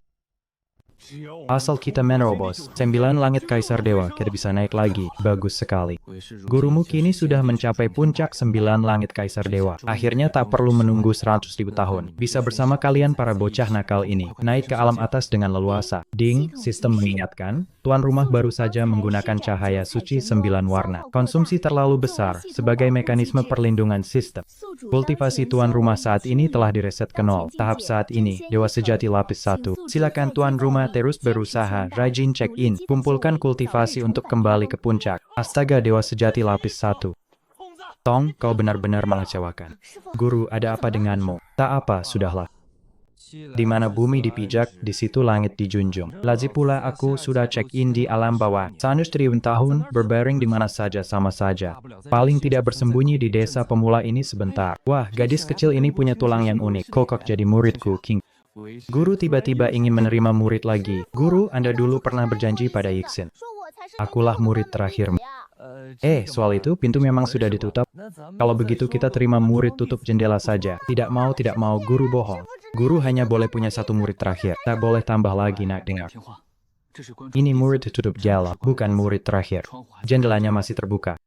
Asal kita menerobos 9 langit kaisar dewa, kita bisa naik lagi. Bagus sekali. Gurumu kini sudah mencapai puncak 9 langit kaisar dewa. Akhirnya tak perlu menunggu 100.000 tahun. Bisa bersama kalian para bocah nakal ini. Naik ke alam atas dengan leluasa. Ding, sistem mengingatkan. Tuan rumah baru saja menggunakan cahaya suci 9 warna. Konsumsi terlalu besar sebagai mekanisme perlindungan sistem. Kultivasi tuan rumah saat ini telah direset ke 0. Tahap saat ini, Dewa Sejati lapis 1. Silakan tuan rumah terus berusaha, rajin check-in, kumpulkan kultivasi untuk kembali ke puncak. Astaga, Dewa Sejati lapis 1. Tong, kau benar-benar mengecewakan. Guru, ada apa denganmu? Tak apa, sudahlah. Di mana bumi dipijak, di situ langit dijunjung. Lagi pula aku sudah check-in di alam bawah. 100.000 tahun, berbaring di mana saja sama saja. Paling tidak bersembunyi di desa pemula ini sebentar. Wah, gadis kecil ini punya tulang yang unik. Kokok jadi muridku, King. Guru tiba-tiba ingin menerima murid lagi. Guru, Anda dulu pernah berjanji pada Yixin. Akulah murid terakhirmu. Soal itu, pintu memang sudah ditutup. Kalau begitu kita terima murid tutup jendela saja. Tidak mau, guru bohong. Guru hanya boleh punya 1 murid terakhir. Tak boleh tambah lagi, nak dengar. Ini murid tutup jendela, bukan murid terakhir. Jendelanya masih terbuka.